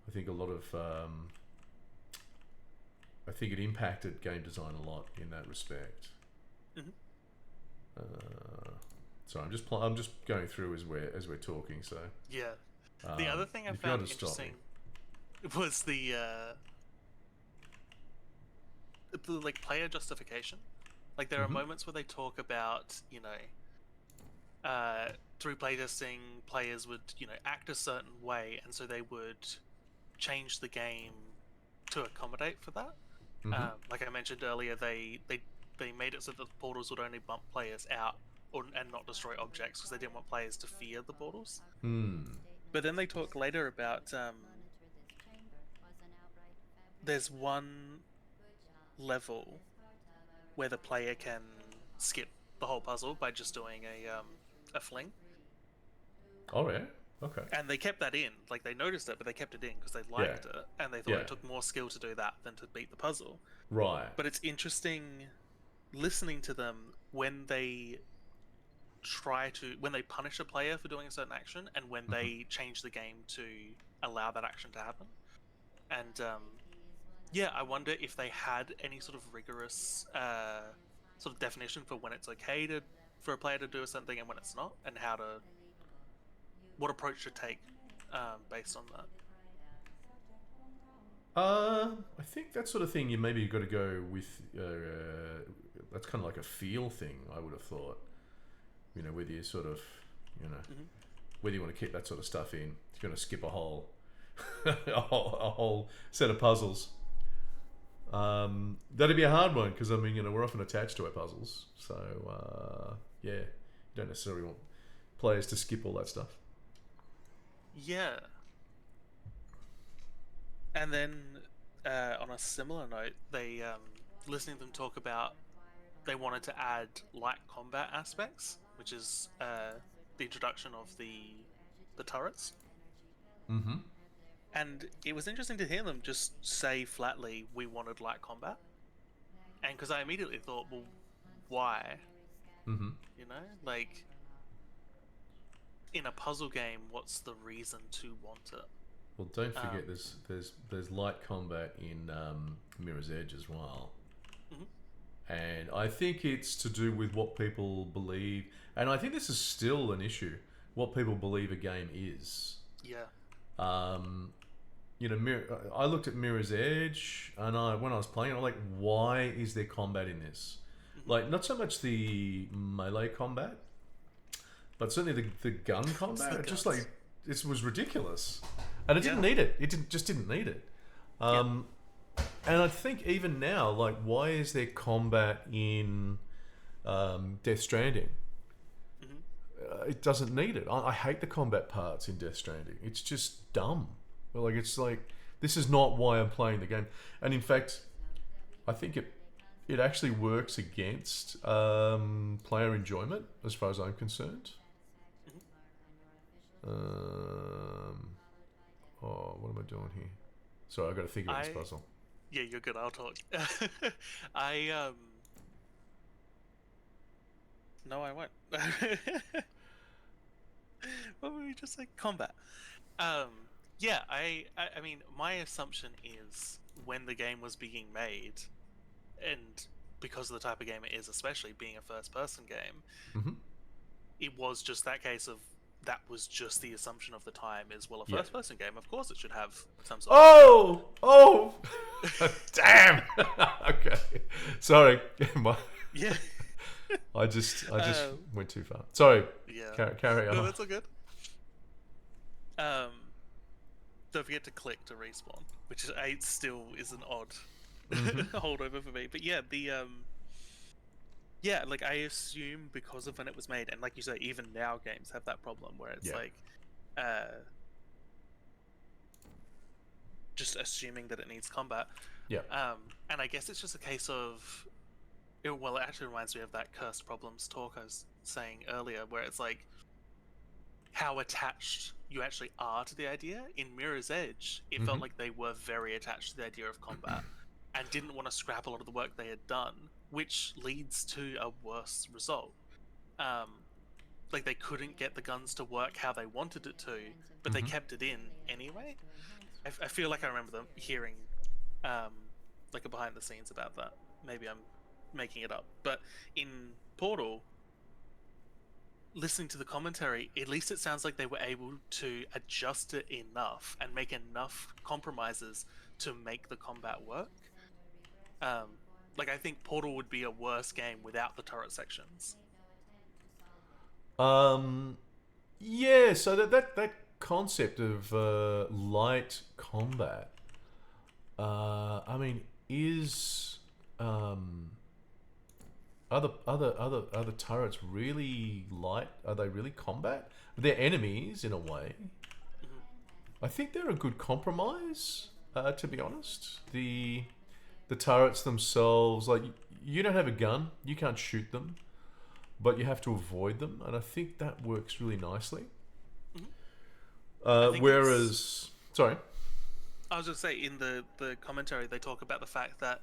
I think a lot of I think it impacted game design a lot in that respect. Mhm. So I'm just going through as we're talking. So Yeah. The other thing I if you want found to stop me, interesting was the like player justification. Like there are mm-hmm. moments where they talk about, through playtesting, players would, act a certain way, and so they would change the game to accommodate for that. Mm-hmm. Like I mentioned earlier, they made it so that the portals would only bump players out and not destroy objects because they didn't want players to fear the portals. Hmm. But then they talk later about there's one level where the player can skip the whole puzzle by just doing a fling. Oh yeah. Okay. And they kept that in. Like they noticed it, but they kept it in because they Yeah. liked it, and they thought Yeah. it took more skill to do that than to beat the puzzle. Right. But it's interesting listening to them when they when they punish a player for doing a certain action, and when Mm-hmm. they change the game to allow that action to happen. And yeah, I wonder if they had any sort of rigorous sort of definition for when it's okay for a player to do something and when it's not, and what approach to take based on that. I think that sort of thing you maybe got to go with. That's kind of like a feel thing. I would have thought. Whether you sort of, you know, Hmm. whether you want to keep that sort of stuff in. If you're going to skip a whole, a whole set of puzzles. That'd be a hard one because I mean, we're often attached to our puzzles, so yeah, you don't necessarily want players to skip all that stuff. Yeah, and then on a similar note, they listening to them talk about they wanted to add light combat aspects, which is the introduction of the turrets. Mm-hmm. And it was interesting to hear them just say flatly, "We wanted light combat," and because I immediately thought, "Well, why?" Mm-hmm. Like in a puzzle game, what's the reason to want it? Well, don't Um, forget there's light combat in Mirror's Edge as well, mhm. and I think it's to do with what people believe, and I think this is still an issue. What people believe a game is. Yeah. Um, I looked at Mirror's Edge, and when I was playing, I'm like, why is there combat in this? Hmm. Like, not so much the melee combat, but certainly the gun combat. the It just guns. like this was ridiculous, and it Yeah. didn't need it. It just didn't need it. Yeah. Um, and I think even now, like, why is there combat in Death Stranding? Hmm. It doesn't need it. I hate the combat parts in Death Stranding. It's just dumb. It's like this is not why I'm playing the game. And in fact, I think it actually works against player enjoyment as far as I'm concerned. Hmm. What am I doing here? Sorry, I've got to think about this I puzzle. Yeah, you're good. I'll talk. I No, I won't. What were we just like? Combat. Um, Yeah, I mean, my assumption is when the game was being made, and because of the type of game it is, especially being a first-person game, Hmm. it was just that case of that was just the assumption of the time is, well, a Yeah. first-person game, of course it should have some sort of Oh, oh, damn. Okay, sorry. yeah. I just um, went too far. Sorry. yeah. Carry No, on. that's all good. Um, don't forget to click to respawn, which is still is an odd Hmm. holdover for me. But yeah, yeah, like I assume because of when it was made, and like you say, even now games have that problem where it's Yeah. like, uh, just assuming that it needs combat. Yeah. And I guess it's just a case of, well, it actually reminds me of that cursed problems talk I was saying earlier, where it's like how attached you actually are to the idea. In Mirror's Edge, it felt Hmm. like they were very attached to the idea of combat and didn't want to scrap a lot of the work they had done, which leads to a worse result. Um, like they couldn't get the guns to work how they wanted it to, but they Hmm. kept it in anyway. I feel like I remember them hearing um, like a behind the scenes about that. Maybe I'm making it up, but in Portal, listening to the commentary, at least it sounds like they were able to adjust it enough and make enough compromises to make the combat work. Um, like I think Portal would be a worse game without the turret sections. Um. Yeah. So that concept of light combat, I mean, is other turrets really light? Are they really combat? They're enemies in a way. Mhm. I think they're a good compromise. To be honest, the turrets themselves, like you don't have a gun, you can't shoot them, but you have to avoid them, and I think that works really nicely. Mhm. I think it's. Whereas, sorry, I was just say in the commentary they talk about the fact that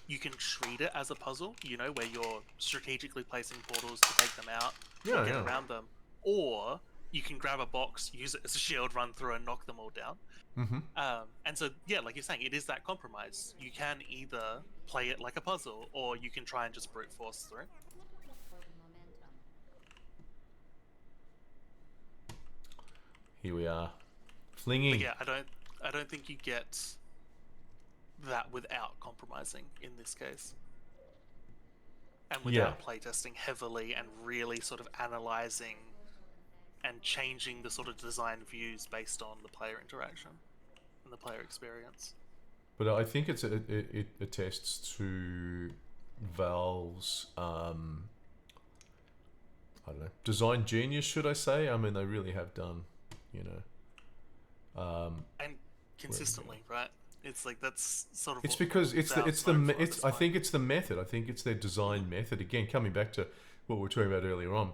you can treat it as a puzzle, where you're strategically placing portals to take them out or yeah, get yeah. around them, or you can grab a box, use it as a shield, run through, and knock them all down. Mm-hmm. And so, yeah, like you're saying, it is that compromise. You can either play it like a puzzle, or you can try and just brute force through. Here we are, But flinging. yeah, I don't think you get that without compromising in this case, and Yeah, without playtesting heavily and really sort of analyzing and changing the sort of design views based on the player interaction and the player experience. but I think it attests to Valve's I don't know, design genius, should I say? I mean, they really have done, you And where we go. consistently, right? It's like that's sort of It's what because Valve's known for at this I point. think it's the method. I think it's their design method. Again, coming back to what we were talking about earlier on,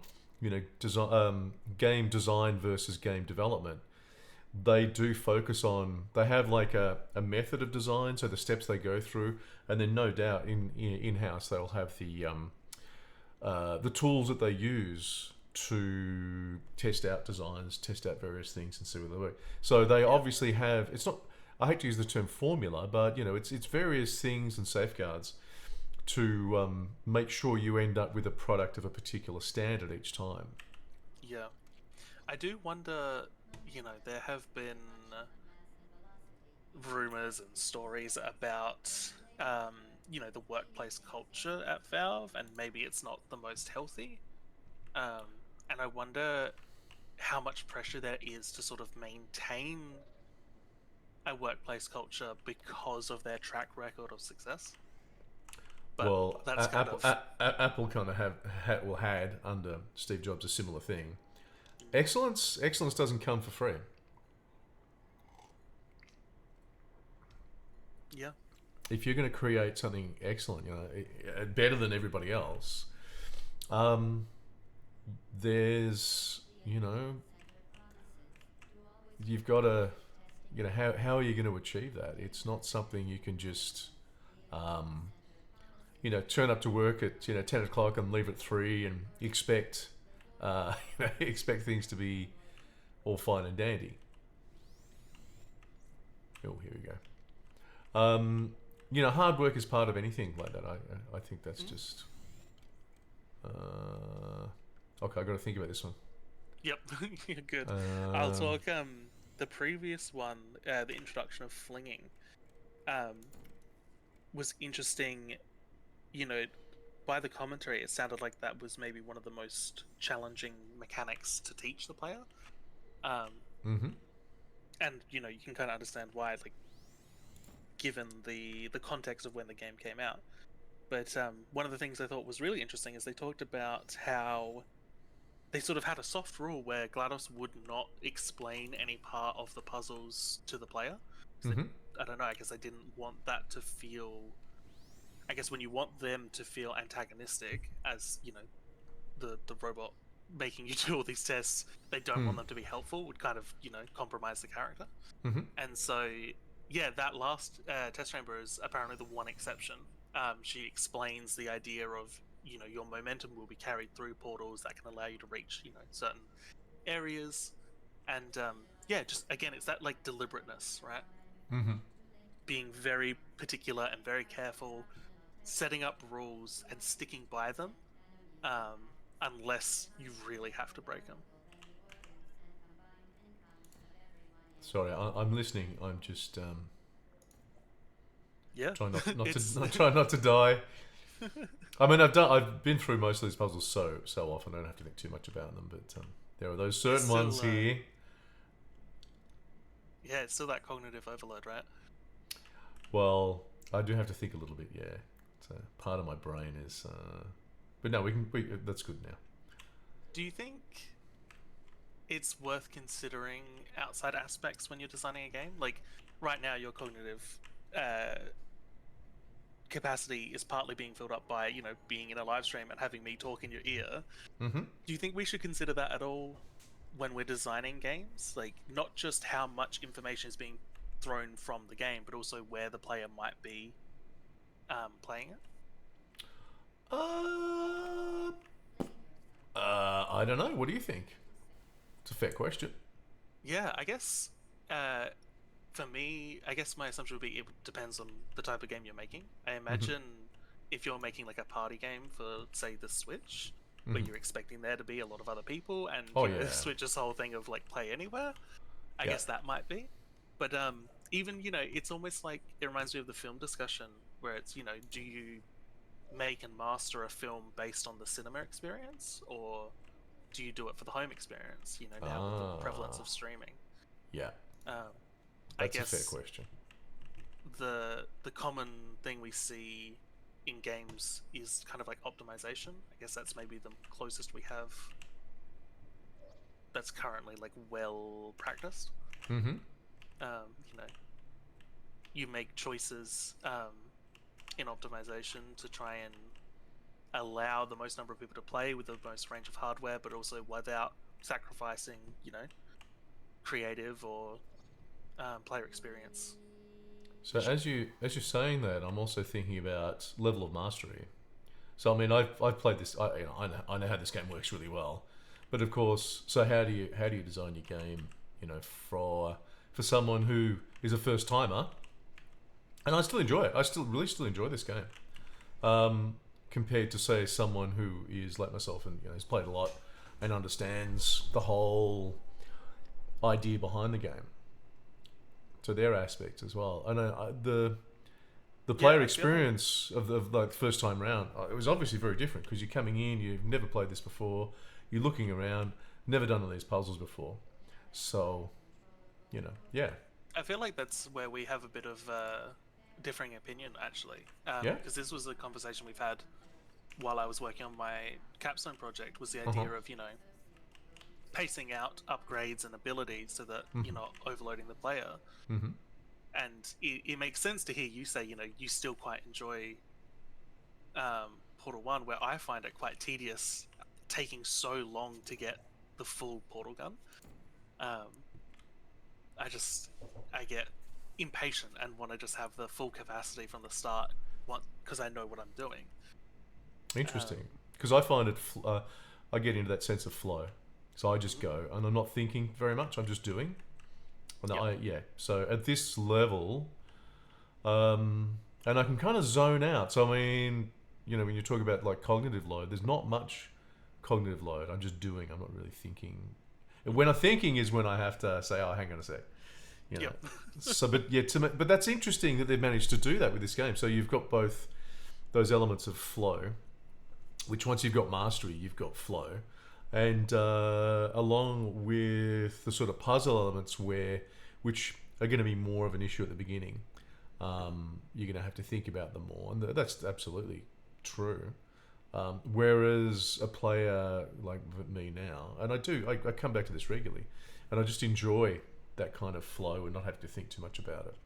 design, game design versus game development. They do focus on. They have like a method of design, so the steps they go through, and then no doubt in house they'll have the tools that they use to test out designs, test out various things, and see whether they work. So they Yeah. obviously have. It's not. I hate to use the term formula, but it's various things and safeguards to make sure you end up with a product of a particular standard each time. Yeah. I do wonder, there have been rumors and stories about, um, the workplace culture at Valve, and maybe it's not the most healthy. Um, and I wonder how much pressure there is to sort of maintain a workplace culture because of their track record of success. But Well, that's kind of. Apple kind of had under Steve Jobs a similar thing. Mm, Excellence doesn't come for free. yeah. If you're going to create something excellent, better than everybody else, um, there's you've got to how are you going to achieve that? It's not something you can just um, turn up to work at 10 o'clock and leave at 3 and expect expect things to be all fine and dandy. Oh, here we go. Hard work is part of anything like that. I think that's just. Okay, I got to think about this one. Yep, good. I'll talk. The previous one, the introduction of flinging, was interesting. You know, by the commentary, it sounded like that was maybe one of the most challenging mechanics to teach the player. Mm-hmm. And you can kind of understand why, like, given the context of when the game came out. But one of the things I thought was really interesting is they talked about how they sort of had a soft rule where GLaDOS would not explain any part of the puzzles to the player. Mm-hmm. I don't know, I guess I didn't want that to feel... I guess when you want them to feel antagonistic as, the robot making you do all these tests, they don't want them to be helpful, would kind of, compromise the character. Mm-hmm. And so, yeah, that last test chamber is apparently the one exception. She explains the idea of, your momentum will be carried through portals that can allow you to reach, certain areas. And, just, again, it's that, like, deliberateness, right? Mm-hmm. Being very particular and very careful, setting up rules and sticking by them, unless you really have to break them. Sorry, I'm listening. I'm just Yeah, trying not to die. I mean, I've been through most of these puzzles so often. I don't have to think too much about them. But there are those certain ones here. Yeah, it's still that cognitive overload, right? Well, I do have to think a little bit. Yeah, so part of my brain is. But no, that's good now. Do you think it's worth considering outside aspects when you're designing a game? Like, right now, your cognitive capacity is partly being filled up by, being in a live stream and having me talk in your ear. Mm-hmm. Do you think we should consider that at all when we're designing games? Like, not just how much information is being thrown from the game, but also where the player might be playing it? I don't know. What do you think? It's a fair question. Yeah, I guess for me, I guess my assumption would be it depends on the type of game you're making. I imagine if you're making like a party game for, say, the Switch, where you're expecting there to be a lot of other people, and the Switch's whole thing of like play anywhere, I guess that might be. But even, it's almost like it reminds me of the film discussion where it's, do you make and master a film based on the cinema experience, or do you do it for the home experience, now with the prevalence of streaming? Yeah. I That's guess a fair question. The common thing we see in games is kind of like optimization. I guess that's maybe the closest we have that's currently like well practiced. Mm-hmm. You make choices in optimization to try and allow the most number of people to play with the most range of hardware, but also without sacrificing, creative or player experience. So as you're saying that, I'm also thinking about level of mastery. So I mean, I've played this. I know how this game works really well, but of course, so how do you design your game? For someone who is a first timer, and I still enjoy it. I still enjoy this game. Compared to, say, someone who is like myself and has played a lot and understands the whole idea behind the game. So their aspects as well. I know the player experience of like first time round, it was obviously very different because you're coming in, you've never played this before, you're looking around, never done all these puzzles before. So, yeah. I feel like that's where we have a bit of differing opinion, actually. Because this was a conversation we've had while I was working on my capstone project, was the idea of, pacing out upgrades and abilities so that you're not overloading the player. Mm-hmm. And it makes sense to hear you say, you still quite enjoy Portal 1, where I find it quite tedious taking so long to get the full portal gun. I get impatient and want to just have the full capacity from the start because I know what I'm doing. Interesting. Because I find it, I get into that sense of flow. So I just go and I'm not thinking very much. I'm just doing. Yeah. So at this level, and I can kind of zone out. So I mean, when you talk about like cognitive load, there's not much cognitive load. I'm just doing. I'm not really thinking. And when I'm thinking is when I have to say, "Oh, hang on a sec." So, but that's interesting that they've managed to do that with this game. So you've got both those elements of flow, which once you've got mastery, you've got flow, and along with the sort of puzzle elements which are going to be more of an issue at the beginning. You're going to have to think about them more, and that's absolutely true. Whereas a player like me now, and I come back to this regularly, and I just enjoy that kind of flow and not have to think too much about it.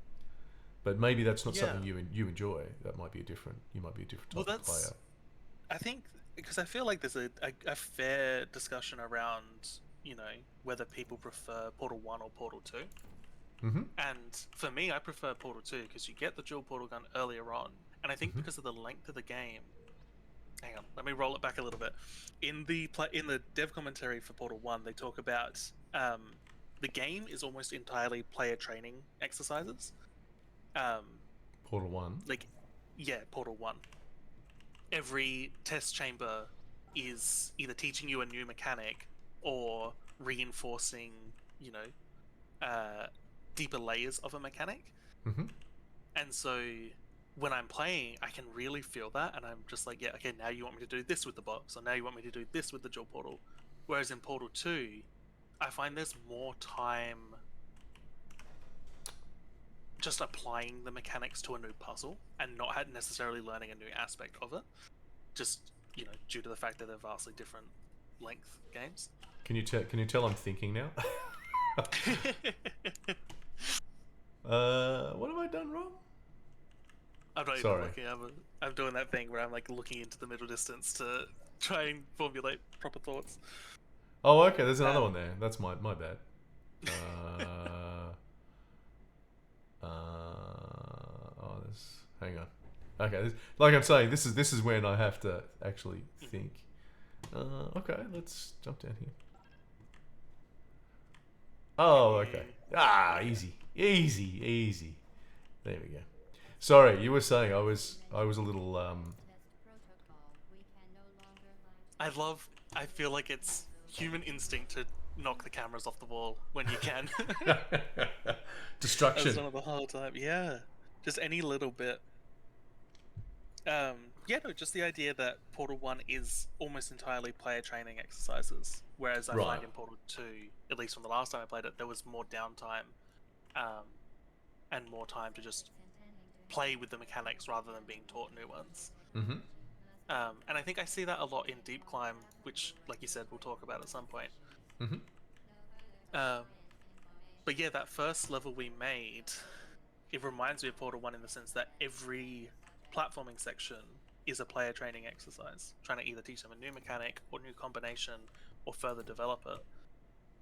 But maybe that's not something you enjoy. That might be a different. You might be a different type of player. I think because I feel like there's a fair discussion around whether people prefer Portal 1 or Portal 2. Mm-hmm. And for me, I prefer Portal 2 because you get the dual portal gun earlier on, and I think because of the length of the game. Hang on, let me roll it back a little bit. In the dev commentary for Portal 1, they talk about the game is almost entirely player training exercises. Portal 1. Portal 1. Every test chamber is either teaching you a new mechanic or reinforcing, deeper layers of a mechanic. Mm-hmm. And so when I'm playing, I can really feel that, and I'm just like, yeah, okay, now you want me to do this with the box, or now you want me to do this with the dual portal. Whereas in Portal 2, I find there's more time just applying the mechanics to a new puzzle and not necessarily learning a new aspect of it. Just, due to the fact that they're vastly different length games. Can you tell I'm thinking now? What have I done wrong? I'm not even looking. I'm doing that thing where I'm like looking into the middle distance to try and formulate proper thoughts. Oh, okay. There's another one there. That's my bad. Hang on. Okay, like I'm saying, this is when I have to actually think. Okay, let's jump down here. Oh, okay. Easy. There we go. Sorry, you were saying I was a little. I feel like it's human instinct to knock the cameras off the wall when you can. Destruction. I've done it the whole time. Yeah, just any little bit. Just the idea that Portal 1 is almost entirely player training exercises, whereas I find in Portal 2, at least from the last time I played it, there was more downtime, and more time to just play with the mechanics rather than being taught new ones. Mm-hmm. And I think I see that a lot in Deep Climb, which, like you said, we'll talk about at some point. Mm-hmm. But yeah, that first level we made, it reminds me of Portal 1 in the sense that every platforming section is a player training exercise, trying to either teach them a new mechanic or new combination or further develop it.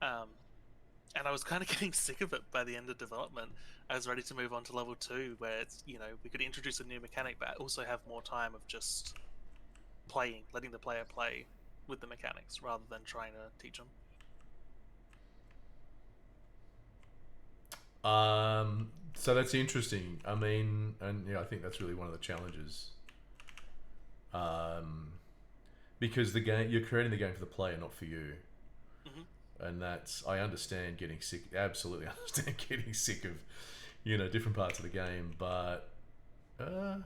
And I was kind of getting sick of it by the end of development. I was ready to move on to level 2, where it's, we could introduce a new mechanic, but also have more time of just playing, letting the player play with the mechanics rather than trying to teach them. So that's interesting. I mean, and I think that's really one of the challenges. Because the game, you're creating the game for the player, not for you. Mm-hmm. And I understand getting sick. Absolutely understand getting sick of, different parts of the game. But, okay.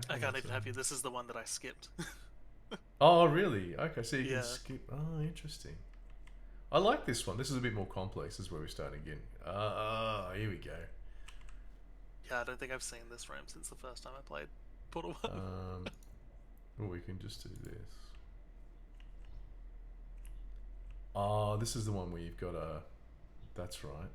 I can't even have you. This is the one that I skipped. Oh, really? Okay, so you can skip. Oh, interesting. I like this one. This is a bit more complex. This is where we start again. Here we go. Yeah, I don't think I've seen this room since the first time I played Portal 1. Well, we can just do this. Oh, this is the one where you've got a... That's right.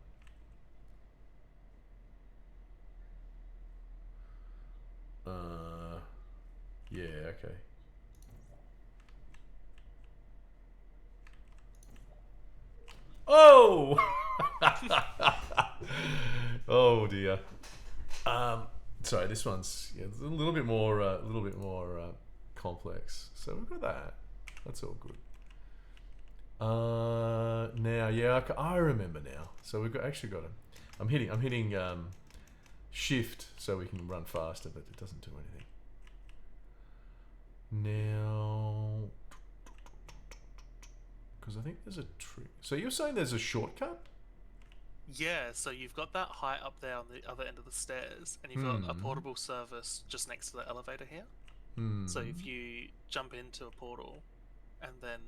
Yeah, okay. Oh! Oh dear. Sorry, this one's it's a little bit more complex. So we've got that. That's all good. now, yeah, I remember now. So we've actually got him. I'm hitting shift so we can run faster, but it doesn't do anything. Now, because I think there's a trick. So you're saying there's a shortcut? Yeah, so you've got that height up there on the other end of the stairs, and you've got a portable service just next to the elevator here. So if you jump into a portal and then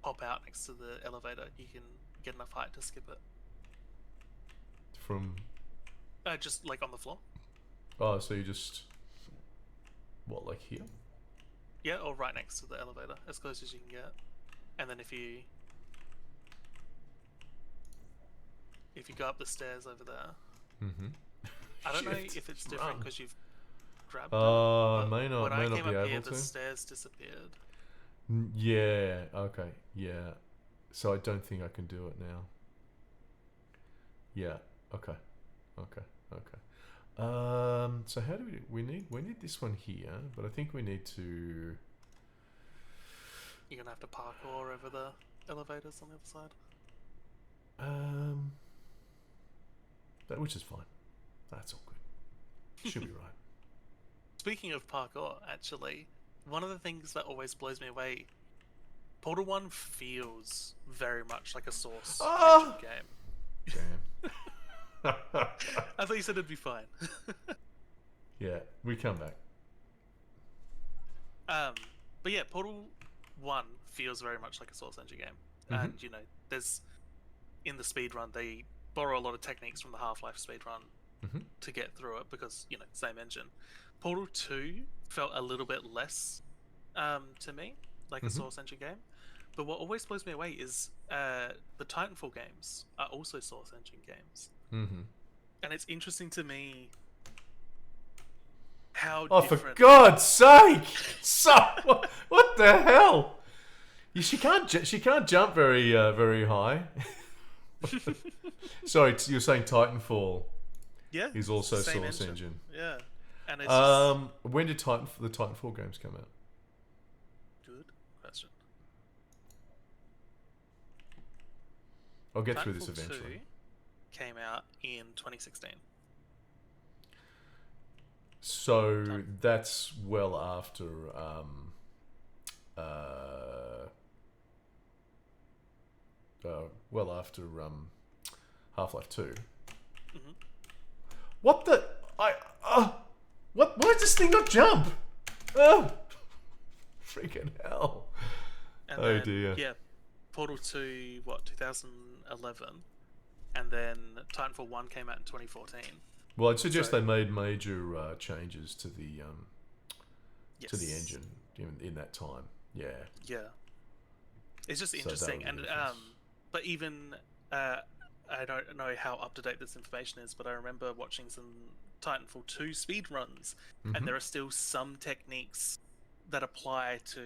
pop out next to the elevator, you can get enough height to skip it. From? Just like on the floor. Oh, so you just... What, like here? Yeah, or right next to the elevator, as close as you can get. And then if you go up the stairs over there, I don't know if it's different because you've grabbed it. May not, when I came be up able here, to. the stairs disappeared. Yeah. Okay. Yeah. So I don't think I can do it now. Yeah. Okay. So how do we need this one here, but I think we need to. You're gonna have to parkour over the elevators on the other side. Which is fine. That's all good. Should be right. Speaking of parkour, actually, one of the things that always blows me away, Portal 1 feels very much like a Source engine game. Damn. I thought you said it'd be fine. Yeah, we come back. But yeah, Portal 1 feels very much like a Source engine game. And, you know, there's... In the speedrun, they borrow a lot of techniques from the Half-Life speedrun to get through it because, you know, same engine. Portal 2 felt a little bit less, to me, like a Source engine game. But what always blows me away is the Titanfall games are also Source engine games. And it's interesting to me how different... for God's sake! So, what the hell? She can't jump very high. Sorry, you're saying Titanfall is also Source engine. Yeah. And it's when did the Titanfall games come out? Good question. I'll get through this eventually. 2 came out in 2016. So that's well after Half-Life 2. What the what? Why does this thing not jump? Freaking hell! And oh then, dear. Yeah, Portal 2, 2011, and then Titanfall 1 came out in 2014. Well, I'd suggest they made major changes to the engine in that time. Yeah. Yeah. It's just So interesting, that would and be different. but even I don't know how up to date this information is, but I remember watching some Titanfall 2 speedruns, and there are still some techniques that apply to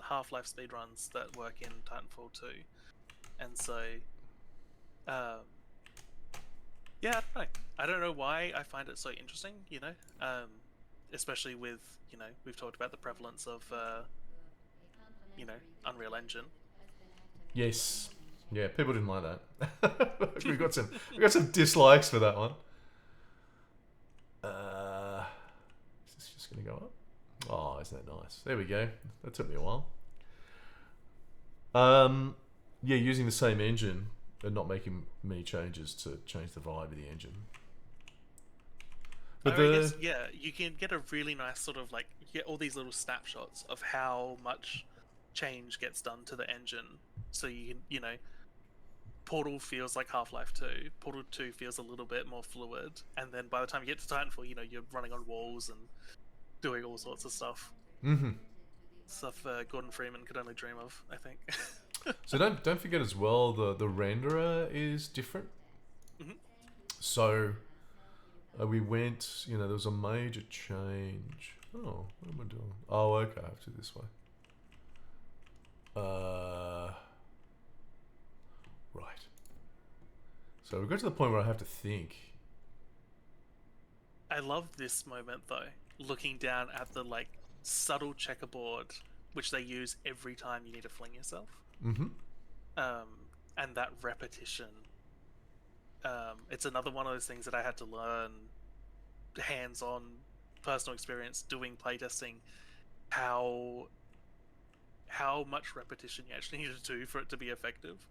Half-Life speedruns that work in Titanfall 2, and so yeah, I don't know why I find it so interesting, you know, especially with, you know, we've talked about the prevalence of you know, Unreal Engine. Yes. Yeah, people didn't like that. we got some dislikes for that one. Is this just gonna go up? Oh, isn't that nice? There we go. That took me a while. Yeah, using the same engine and not making many changes to change the vibe of the engine. But I guess, yeah, you can get a really nice sort of like, you get all these little snapshots of how much change gets done to the engine. So you can, you know, Portal feels like Half-Life 2. Portal 2 feels a little bit more fluid. And then by the time you get to Titanfall, you know, you're running on walls and doing all sorts of stuff. Stuff Gordon Freeman could only dream of, I think. So don't forget as well, the renderer is different. So we went, you know, there was a major change. Oh, what am I doing? Oh, okay, I have to do this way. Right. So we got to the point where I have to think. I love this moment though, looking down at the like subtle checkerboard which they use every time you need to fling yourself. and that repetition. It's another one of those things that I had to learn hands-on personal experience doing playtesting, how much repetition you actually need to do for it to be effective.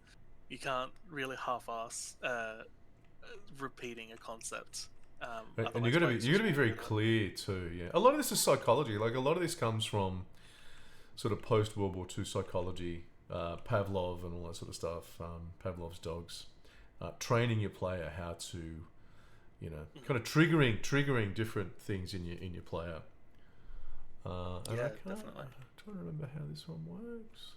You can't really half-ass repeating a concept. And you gotta be very clear too. Yeah, a lot of this is psychology. Like a lot of this comes from sort of post World War II psychology, Pavlov and all that sort of stuff. Pavlov's dogs, training your player how to, kind of triggering different things in your player. And Yeah, I can't, definitely. I'm trying to remember how this one works.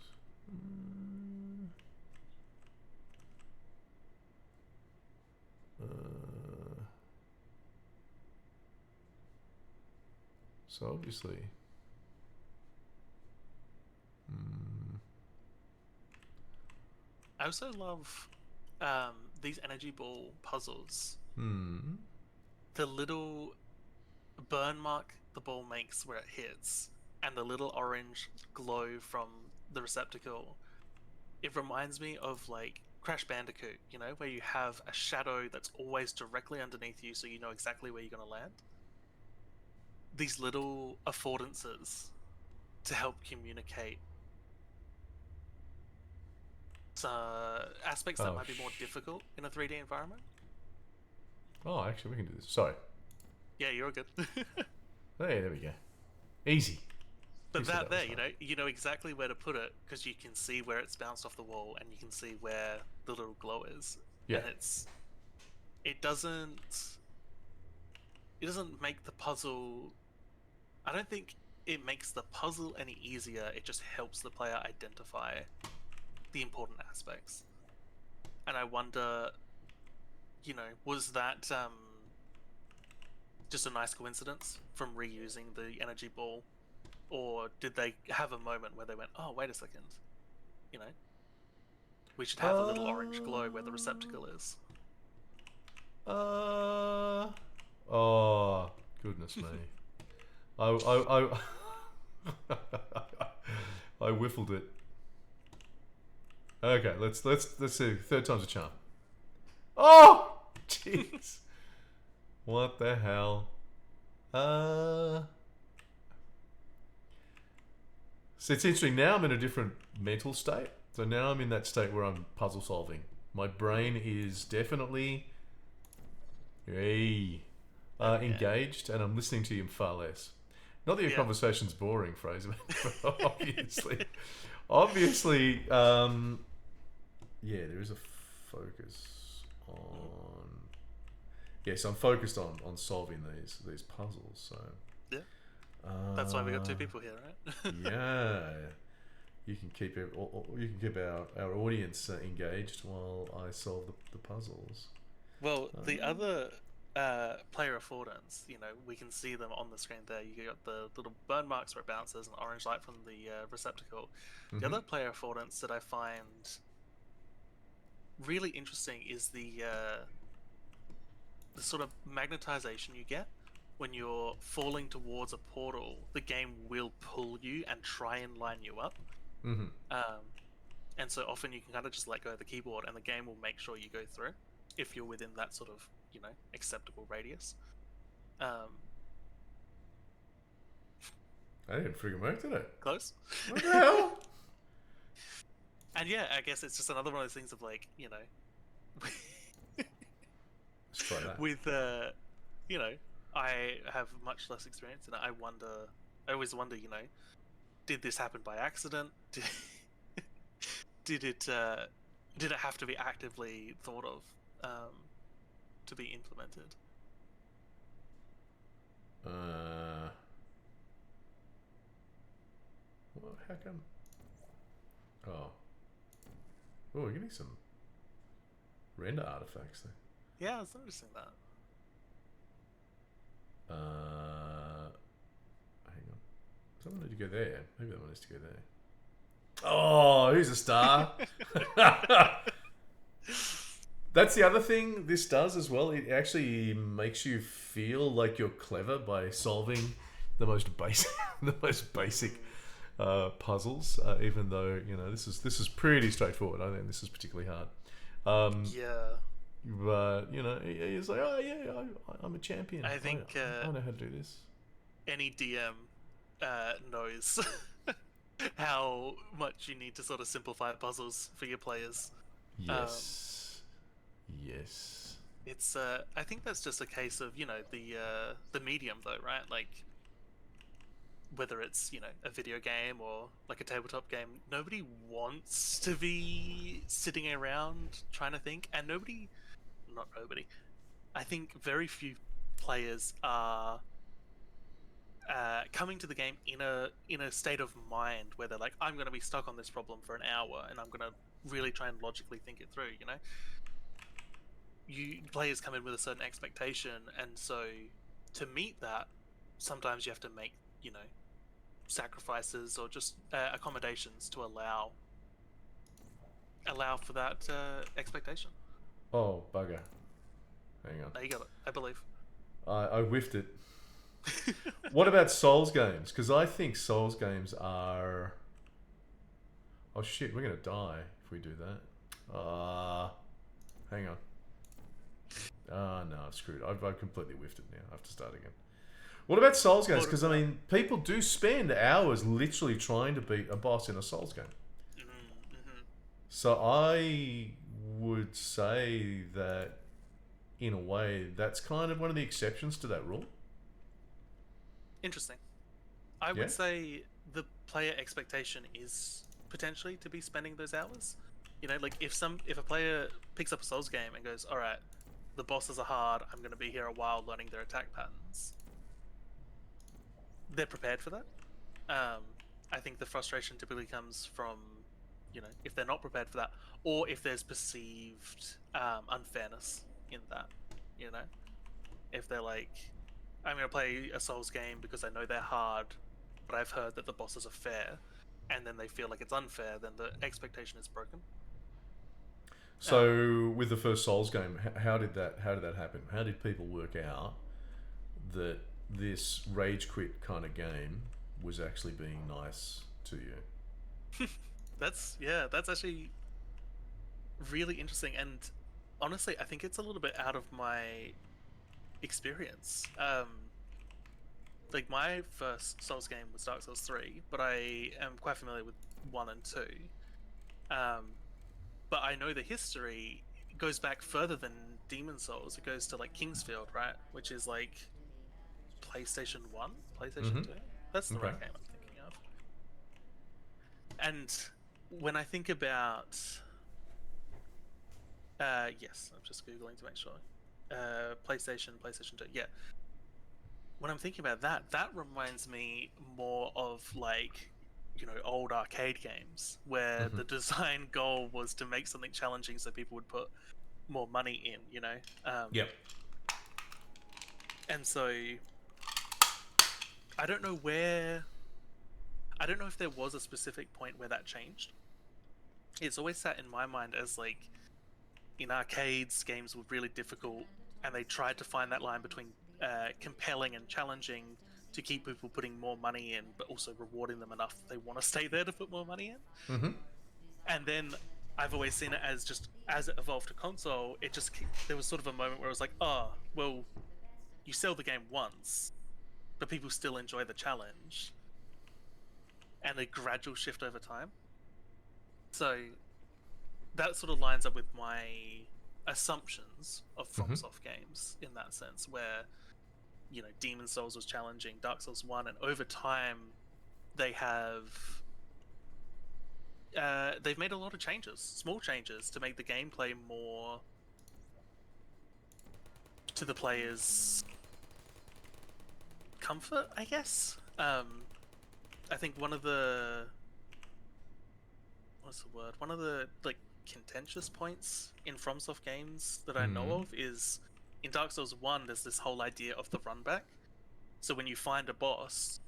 So obviously, I also love these energy ball puzzles. The little burn mark the ball makes where it hits, and the little orange glow from the receptacle. It reminds me of like Crash Bandicoot, where you have a shadow that's always directly underneath you, so you know exactly where you're going to land. These little affordances to help communicate aspects that might be more difficult in a 3D environment. Oh, actually, we can do this. Sorry. Yeah, you're good. Hey, there we go. Easy. But that there, you know exactly where to put it because you can see where it's bounced off the wall and you can see where the little glow is. Yeah. And it doesn't make the puzzle. I don't think it makes the puzzle any easier. It just helps the player identify the important aspects. And I wonder, was that just a nice coincidence from reusing the energy ball? Or did they have a moment where they went, oh, wait a second, we should have a little orange glow where the receptacle is? Oh, goodness me. I whiffled it. Okay, let's see. Third time's a charm. Oh, jeez. What the hell? So it's interesting. Now I'm in a different mental state. So now I'm in that state where I'm puzzle solving. My brain is definitely engaged, and I'm listening to you far less. Not that your conversation's boring, Fraser, but obviously, there is a focus on. Yes, I'm focused on solving these puzzles. So yeah, that's why we got two people here, right? Yeah, you can keep our audience engaged while I solve the puzzles. Well, the other player affordance, we can see them on the screen there. You got the little burn marks where it bounces and orange light from the receptacle. The other player affordance that I find really interesting is the sort of magnetization you get when you're falling towards a portal. The game will pull you and try and line you up. And so often you can kind of just let go of the keyboard and the game will make sure you go through if you're within that sort of, acceptable radius. I didn't freaking work, did it? Close. What the hell? And yeah, I guess it's just another one of those things of like, Let's try that. with, I have much less experience and I always wonder, did this happen by accident? Did it have to be actively thought of to be implemented? Well, how come? Oh, we're getting some render artifacts there. Yeah, I was noticing that. Hang on. Someone need to go there. Maybe that one needs to go there. Oh, who's a star? That's the other thing this does as well. It actually makes you feel like you're clever by solving the most basic puzzles. Even though this is pretty straightforward. I think this is particularly hard. Yeah. But he's like, oh yeah, I'm a champion. I think I know how to do this. any DM knows how much you need to sort of simplify puzzles for your players. Yes. Yes. It's I think that's just a case of the medium though, right? Like whether it's a video game or like a tabletop game, nobody wants to be sitting around trying to think, and not nobody. I think very few players are coming to the game in a state of mind where they're like, I'm going to be stuck on this problem for an hour and I'm going to really try and logically think it through. Players come in with a certain expectation, and so to meet that, sometimes you have to make sacrifices or just accommodations to allow for that expectation. Oh, bugger. Hang on. There you got it, I believe. I whiffed it. What about Souls games? Because I think Souls games are... Oh shit, we're going to die if we do that. Hang on. No, I've screwed. I've completely whiffed it now. I have to start again. What about Souls games? Because, I mean, people do spend hours literally trying to beat a boss in a Souls game. Mm-hmm. So I would say that, in a way, that's kind of one of the exceptions to that rule. Interesting. I would say the player expectation is potentially to be spending those hours. Like if a player picks up a Souls game and goes, all right, the bosses are hard, I'm going to be here a while learning their attack patterns, they're prepared for that. I think the frustration typically comes from, if they're not prepared for that, or if there's perceived unfairness in that. If they're like, I'm going to play a Souls game because I know they're hard, but I've heard that the bosses are fair, and then they feel like it's unfair, then the expectation is broken. So with the first Souls game, how did that happen? How did people work out that this rage quit kind of game was actually being nice to you? That's actually really interesting, and honestly, I think it's a little bit out of my experience. Like my first Souls game was Dark Souls 3, but I am quite familiar with 1 and 2. But I know the history goes back further than Demon Souls. It goes to like Kingsfield, right? Which is like PlayStation 1, PlayStation 2. That's the right game I'm thinking of. And when I think about... yes, I'm just Googling to make sure. PlayStation 2, yeah. When I'm thinking about that reminds me more of like, old arcade games where the design goal was to make something challenging so people would put more money in, Yep. And so I don't know if there was a specific point where that changed. It's always sat in my mind as like, in arcades, games were really difficult, and they tried to find that line between compelling and challenging to keep people putting more money in, but also rewarding them enough that they want to stay there to put more money in. Mm-hmm. And then I've always seen it as just, as it evolved to console, there was sort of a moment where it was like, oh, well, you sell the game once, but people still enjoy the challenge. And a gradual shift over time. So that sort of lines up with my assumptions of FromSoft games in that sense, where Demon Souls was challenging, Dark Souls 1, and over time they've made a lot of changes, small changes, to make the gameplay more to the player's comfort, I guess. I think one of the like contentious points in FromSoft games that I know of is in Dark Souls 1 there's this whole idea of the run back. So when you find a boss,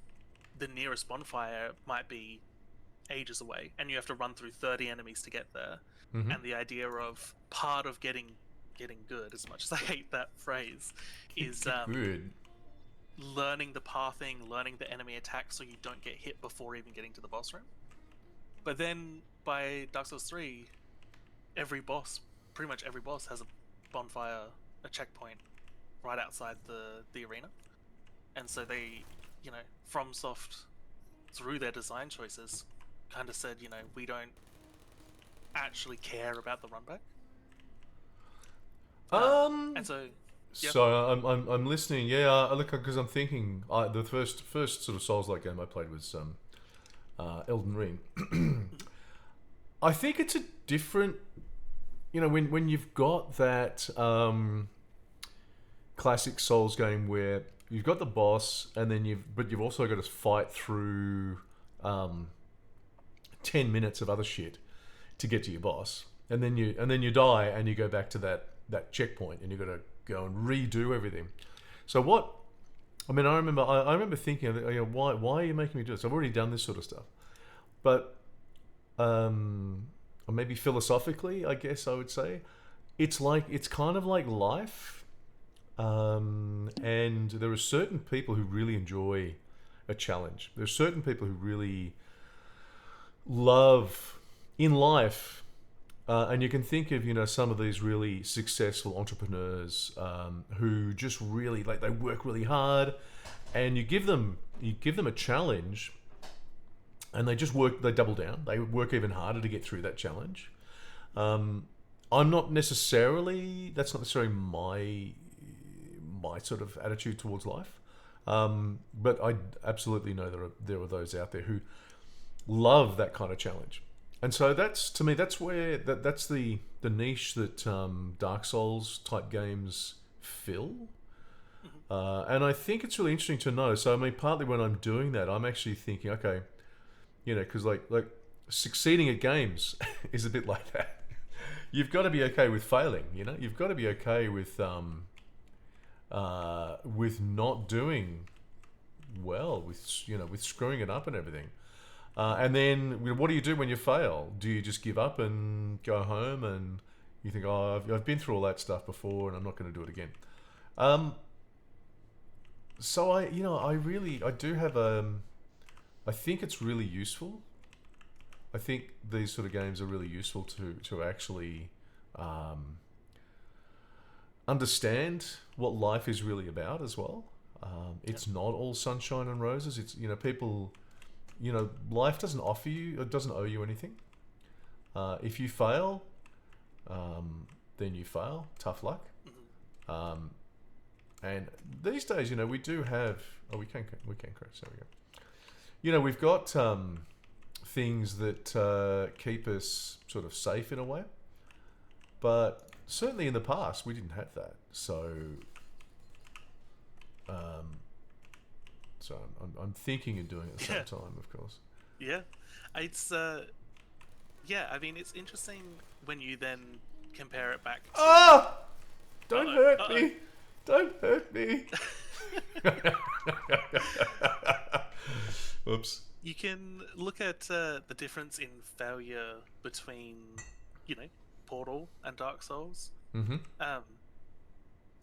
the nearest bonfire might be ages away and you have to run through 30 enemies to get there. And the idea of part of getting good, as much as I hate that phrase, is good. learning the pathing, learning the enemy attack so you don't get hit before even getting to the boss room. But then by Dark Souls 3, pretty much every boss has a bonfire, a checkpoint right outside the arena. And so they, FromSoft, through their design choices, kind of said, we don't actually care about the runback. And so, yeah. So I'm listening. Yeah, look, because I'm thinking the first sort of Souls-like game I played was Elden Ring. I think it's a different, when you've got that classic Souls game where you've got the boss, and then you've also got to fight through 10 minutes of other shit to get to your boss, and then you die, and you go back to that checkpoint, and you've got to go and redo everything. So I remember thinking, why are you making me do this? I've already done this sort of stuff. But or maybe philosophically, I guess I would say, it's kind of like life. And there are certain people who really enjoy a challenge. There are certain people who really love in life. And you can think of, some of these really successful entrepreneurs who just really, they work really hard, and you give them a challenge, and they double down. They work even harder to get through that challenge. That's not necessarily my sort of attitude towards life. But I absolutely know there are those out there who love that kind of challenge. And so that's where that's the niche that Dark Souls type games fill. And I think it's really interesting to know. So partly when I'm doing that, I'm actually thinking, okay, because like succeeding at games is a bit like that. You've got to be okay with failing. You've got to be okay with not doing well, with screwing it up and everything. And then, what do you do when you fail? Do you just give up and go home, and you think, oh, I've been through all that stuff before, and I'm not going to do it again? So I do have I think it's really useful. I think these sort of games are really useful to actually understand what life is really about as well. It's not all sunshine and roses. It's people. Life doesn't offer you, it doesn't owe you anything. If you fail, then you fail. Tough luck. And these days, we do have. Oh, we can crash. There we go. We've got things that keep us sort of safe in a way, but certainly in the past we didn't have that. So. So I'm thinking of doing it at the same time, of course. Yeah, it's it's interesting when you then compare it back to... Oh! Don't hurt me! Don't hurt me! Whoops. You can look at the difference in failure between, Portal and Dark Souls. Mm-hmm.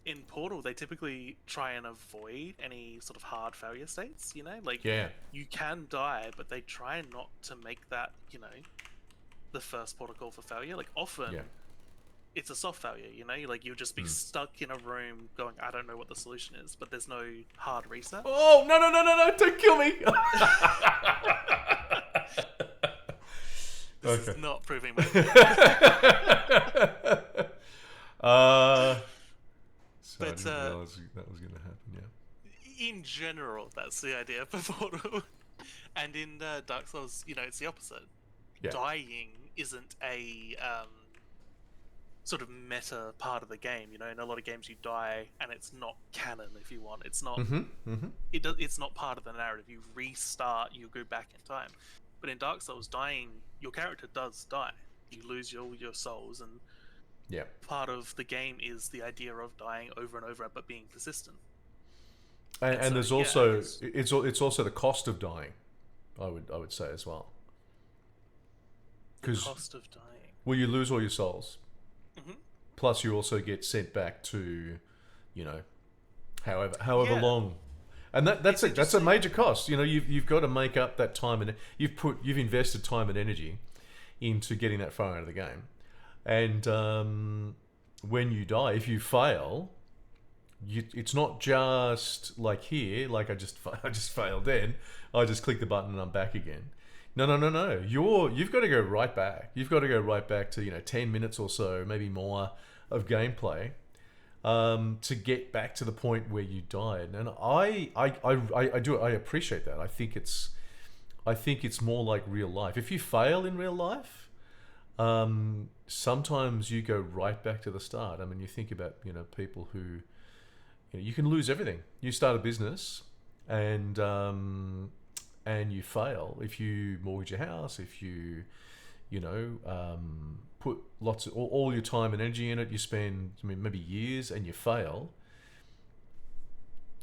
In Portal, they typically try and avoid any sort of hard failure states, You can die, but they try not to make that, the first protocol for failure. Often, it's a soft failure, You'll just be stuck in a room going, I don't know what the solution is, but there's no hard reset. Oh, no, don't kill me! This is not proving my So I didn't realize that was going to happen, yeah. In general, that's the idea for Portal. And in Dark Souls, it's the opposite. Yeah. Dying isn't a sort of meta part of the game. In a lot of games you die and it's not canon, if you want. It's not. It's not part of the narrative. You restart. You go back in time. But in Dark Souls, dying, your character does die. You lose all your souls, and part of the game is the idea of dying over and over, but being persistent. And so, there's also it's also the cost of dying. I would say as well. The cost of dying. Well, you lose all your souls. Plus, you also get sent back to, however long. And that's It's that's a interesting. major cost. You know, you've got to make up that time, and you've invested time and energy into getting that far out of the game. And when you die, if you fail, it's not just like here, like I just failed then. I just click the button and I'm back again. No, no, no, no. You've got to go right back. You've got to go right back to 10 minutes or so, maybe more, of gameplay to get back to the point where you died. And I appreciate that. I think it's more like real life. If you fail in real life, sometimes you go right back to the start. I mean, you think about people who you can lose everything. You start a business and you fail. If you mortgage your house, if you put lots of all your time and energy in it, you spend maybe years and you fail,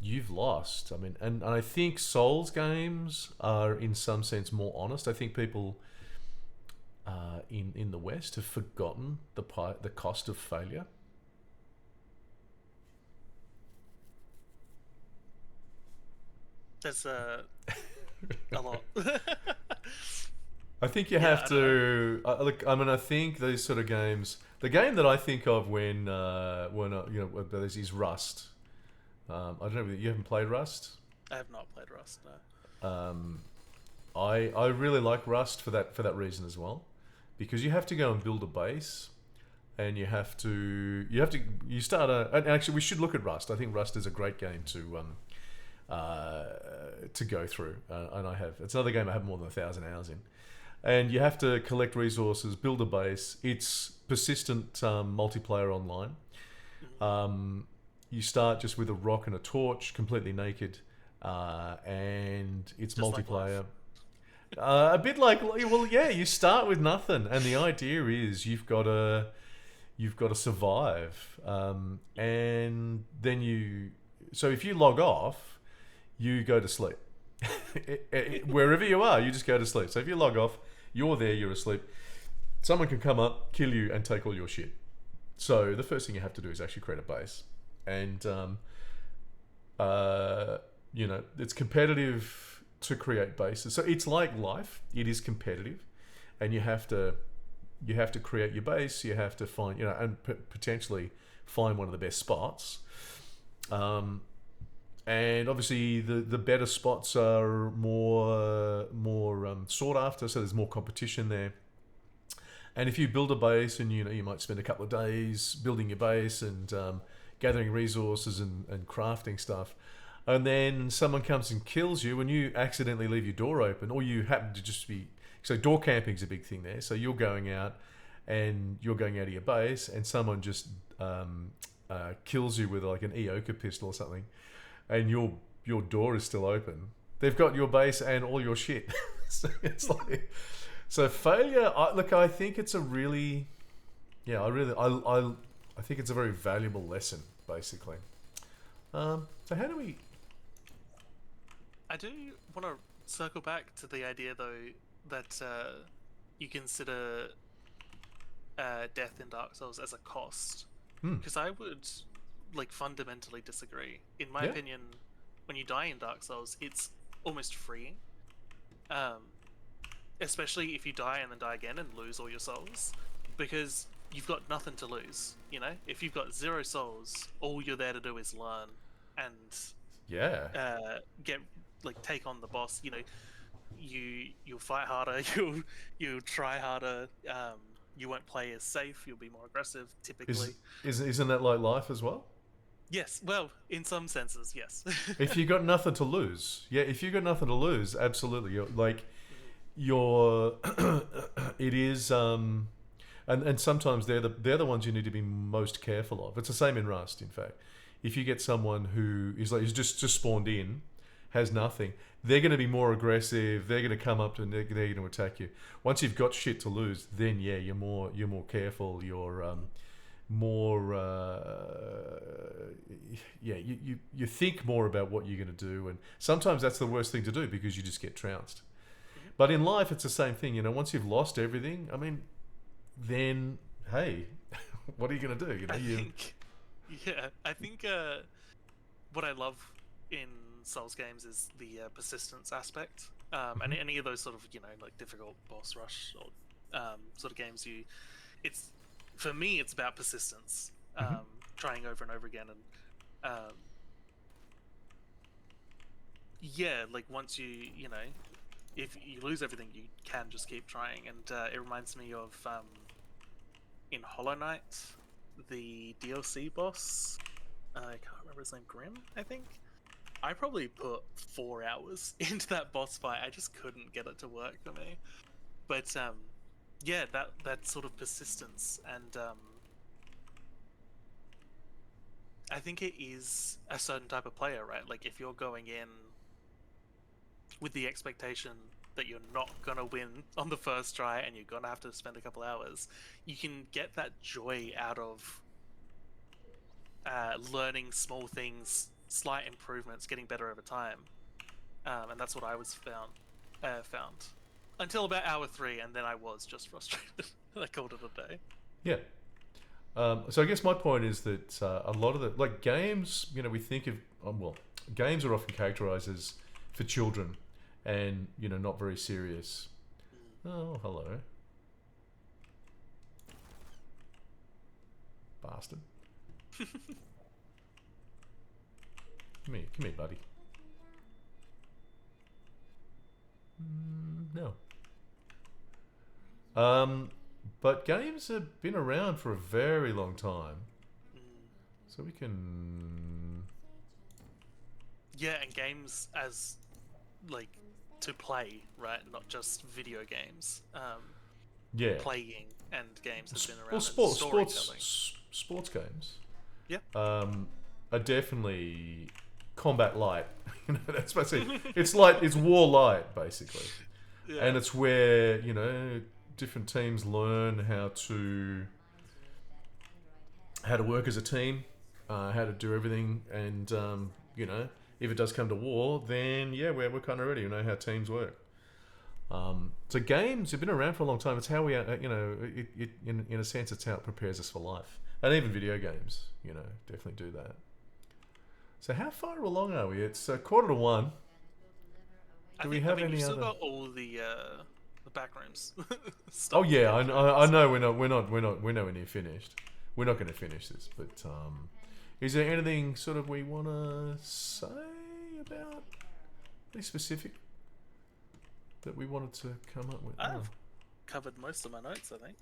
you've lost. I mean, and I think Souls games are in some sense more honest. I think people in the West have forgotten the cost of failure. There's a lot. I think you Yeah, have I don't to look. I mean, I think these sort of games. The game that I think of when there's is Rust. I don't know. You haven't played Rust. I have not played Rust. No. I really like Rust for that reason as well, because you have to go and build a base, and you start and actually we should look at Rust. I think Rust is a great game to go through, and it's another game I have more than 1,000 hours in. And you have to collect resources, build a base. It's persistent multiplayer online. You start just with a rock and a torch, completely naked, and it's Just like multiplayer. A bit like, well, yeah, you start with nothing, and the idea is you've got to survive, and then so if you log off, you go to sleep. Wherever you are, you just go to sleep. So if you log off, you're there, you're asleep. Someone can come up, kill you, and take all your shit. So the first thing you have to do is actually create a base. And, it's competitive to create bases. So it's like life. It is competitive. And you have to create your base. You have to find, and potentially find one of the best spots. And obviously, the better spots are more sought after, so there's more competition there. And if you build a base, and you might spend a couple of days building your base and gathering resources and crafting stuff, and then someone comes and kills you, and you accidentally leave your door open, or you happen to just be door camping's a big thing there. So you're going out of your base, and someone just kills you with like an Eoka pistol or something. And your door is still open. They've got your base and all your shit. So it's like, failure. I think it's a really, I think it's a very valuable lesson, basically. So how do we? I do want to circle back to the idea, though, that you consider death in Dark Souls as a cost, because I would fundamentally disagree. In my opinion, when you die in Dark Souls, it's almost freeing. Especially if you die and then die again and lose all your souls, because you've got nothing to lose. If you've got 0 souls, all you're there to do is learn and take on the boss. You'll fight harder. You'll try harder. You won't play as safe. You'll be more aggressive. Typically, isn't that like life as well? Yes, well, in some senses, yes. If you got nothing to lose, absolutely. It is, and sometimes they're the ones you need to be most careful of. It's the same in Rust, in fact. If you get someone who is just spawned in, has nothing, they're going to be more aggressive. They're going to come up and they're going to attack you. Once you've got shit to lose, then you're more careful. You're you think more about what you're going to do, and sometimes that's the worst thing to do because you just get trounced. But in life, it's the same thing. Once you've lost everything, I mean, then hey, what are you going to do? I think what I love in Souls games is the persistence aspect. And any of those sort of like difficult boss rush or sort of games, it's for me it's about persistence, trying over and over again, and yeah, like once if you lose everything, you can just keep trying, and it reminds me of in Hollow Knight, the DLC boss. I can't remember his name. Grim, I think. I probably put 4 hours into that boss fight. I just couldn't get it to work for me. But yeah, that sort of persistence, and I think it is a certain type of player, right? Like if you're going in with the expectation that you're not gonna win on the first try and you're gonna have to spend a couple hours, you can get that joy out of learning small things, slight improvements, getting better over time, and that's what I found until about hour 3, and then I was just frustrated. I called it a day. Yeah. So I guess my point is that a lot of the games, we think of games are often characterized as for children, and not very serious. Oh, hello, bastard. Come here, buddy. No. But games have been around for a very long time, so we can. Yeah, and games as to play, right? Not just video games. Yeah. Playing and games have been around. Well, sports games. Yeah. Are definitely combat light. That's basically it's war light basically, Yeah. and it's where different teams learn how to work as a team, how to do everything, and if it does come to war, then yeah, we're kind of ready. How teams work. So games have been around for a long time. It's how we, in a sense, it's how it prepares us for life, and even video games, definitely do that. So how far along are we? It's 1:45. Do we have any you've other? Still got all the back rooms. Oh yeah, I know we're nowhere near finished. We're not going to finish this, but is there anything sort of we want to say about anything specific that we wanted to come up with? I've covered most of my notes, I think.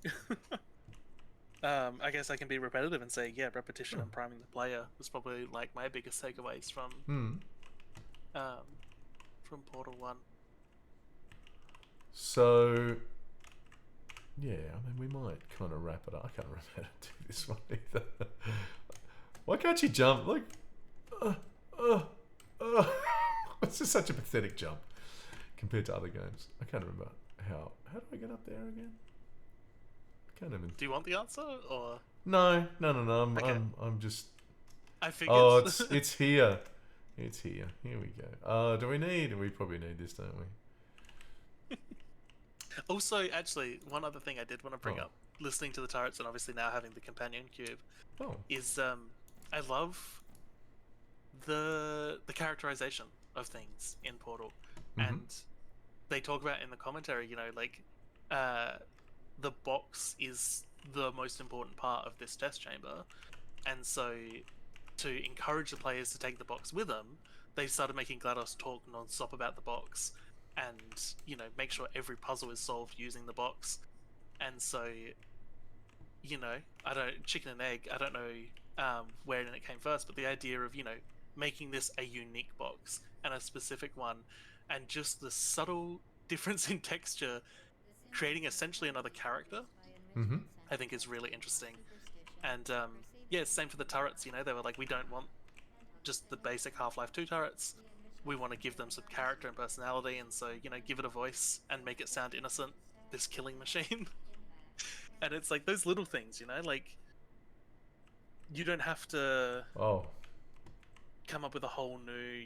I guess I can be repetitive and say, yeah, repetition and priming the player was probably my biggest takeaways from Portal 1. So, yeah, we might kind of wrap it up. I can't remember how to do this one either. Why can't you jump? It's just such a pathetic jump compared to other games. I can't remember how do I get up there again? Can't even. Do you want the answer or? No. Okay. I'm just. I figured. Oh, it's here. It's here. Here we go. We probably need this, don't we? Also, actually, one other thing I did want to bring up, listening to the turrets and obviously now having the companion cube, is I love the characterization of things in Portal, and they talk about in the commentary, the box is the most important part of this test chamber, and so to encourage the players to take the box with them, they started making GLaDOS talk non-stop about the box, and make sure every puzzle is solved using the box. And so chicken and egg, I don't know where it came first, but the idea of making this a unique box and a specific one, and just the subtle difference in texture, creating essentially another character, I think is really interesting. And yeah, same for the turrets. They were like, we don't want just the basic Half-Life 2 turrets. We want to give them some character and personality, and so give it a voice and make it sound innocent. This killing machine, and it's like those little things, you don't have to come up with a whole new,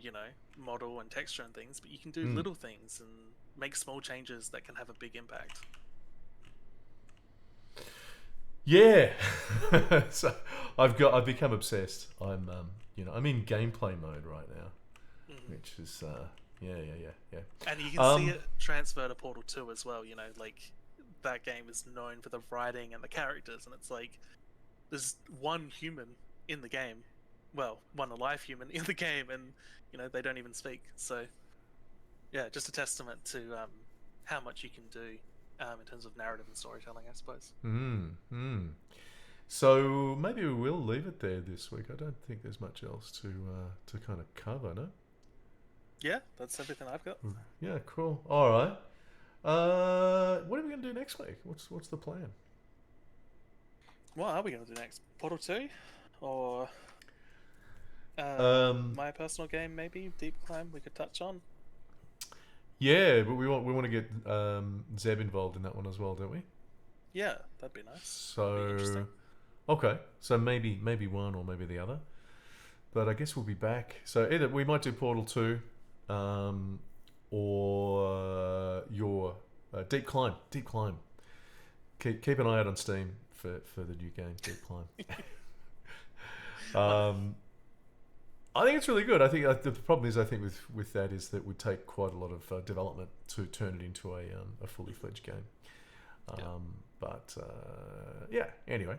model and texture and things, but you can do little things and make small changes that can have a big impact. Yeah. So I've become obsessed. I'm in gameplay mode right now. which is yeah. And you can see it transfer to Portal 2 as well. You know, like that game is known for the writing and the characters, and it's like there's one human in the game, well, one alive human in the game, and you know they don't even speak. So yeah, just a testament to how much you can do in terms of narrative and storytelling, I suppose. So maybe we will leave it there this week. I don't think there's much else to kind of cover, no? Yeah, that's everything I've got. Yeah, cool. All right. What are we going to do next week? What's the plan? What are we going to do next? Portal 2? Or my personal game, maybe? Deep Climb, we could touch on? Yeah, but we want to get Zeb involved in that one as well, don't we? Yeah, that'd be nice. So, okay. So maybe one or maybe the other. But I guess we'll be back. So either we might do Portal 2 or your Deep Climb. Deep Climb. Keep an eye out on Steam for the new game, Deep Climb. I think it's really good. I think the problem is, I think with that is that it would take quite a lot of development to turn it into a fully fledged game. But yeah. Anyway,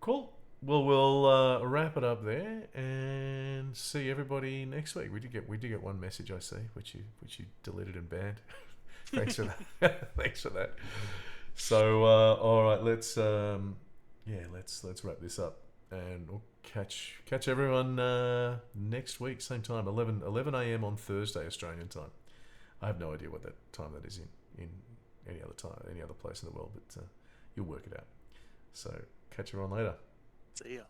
cool. Well, we'll wrap it up there and see everybody next week. We did get one message, I see, which you deleted and banned. Thanks for that. Thanks for that. So all right, let's wrap this up, and we'll catch everyone next week, same time, 11 a.m. on Thursday Australian time. I have no idea what that time that is in any other time, any other place in the world, but you'll work it out. So catch everyone later. See ya.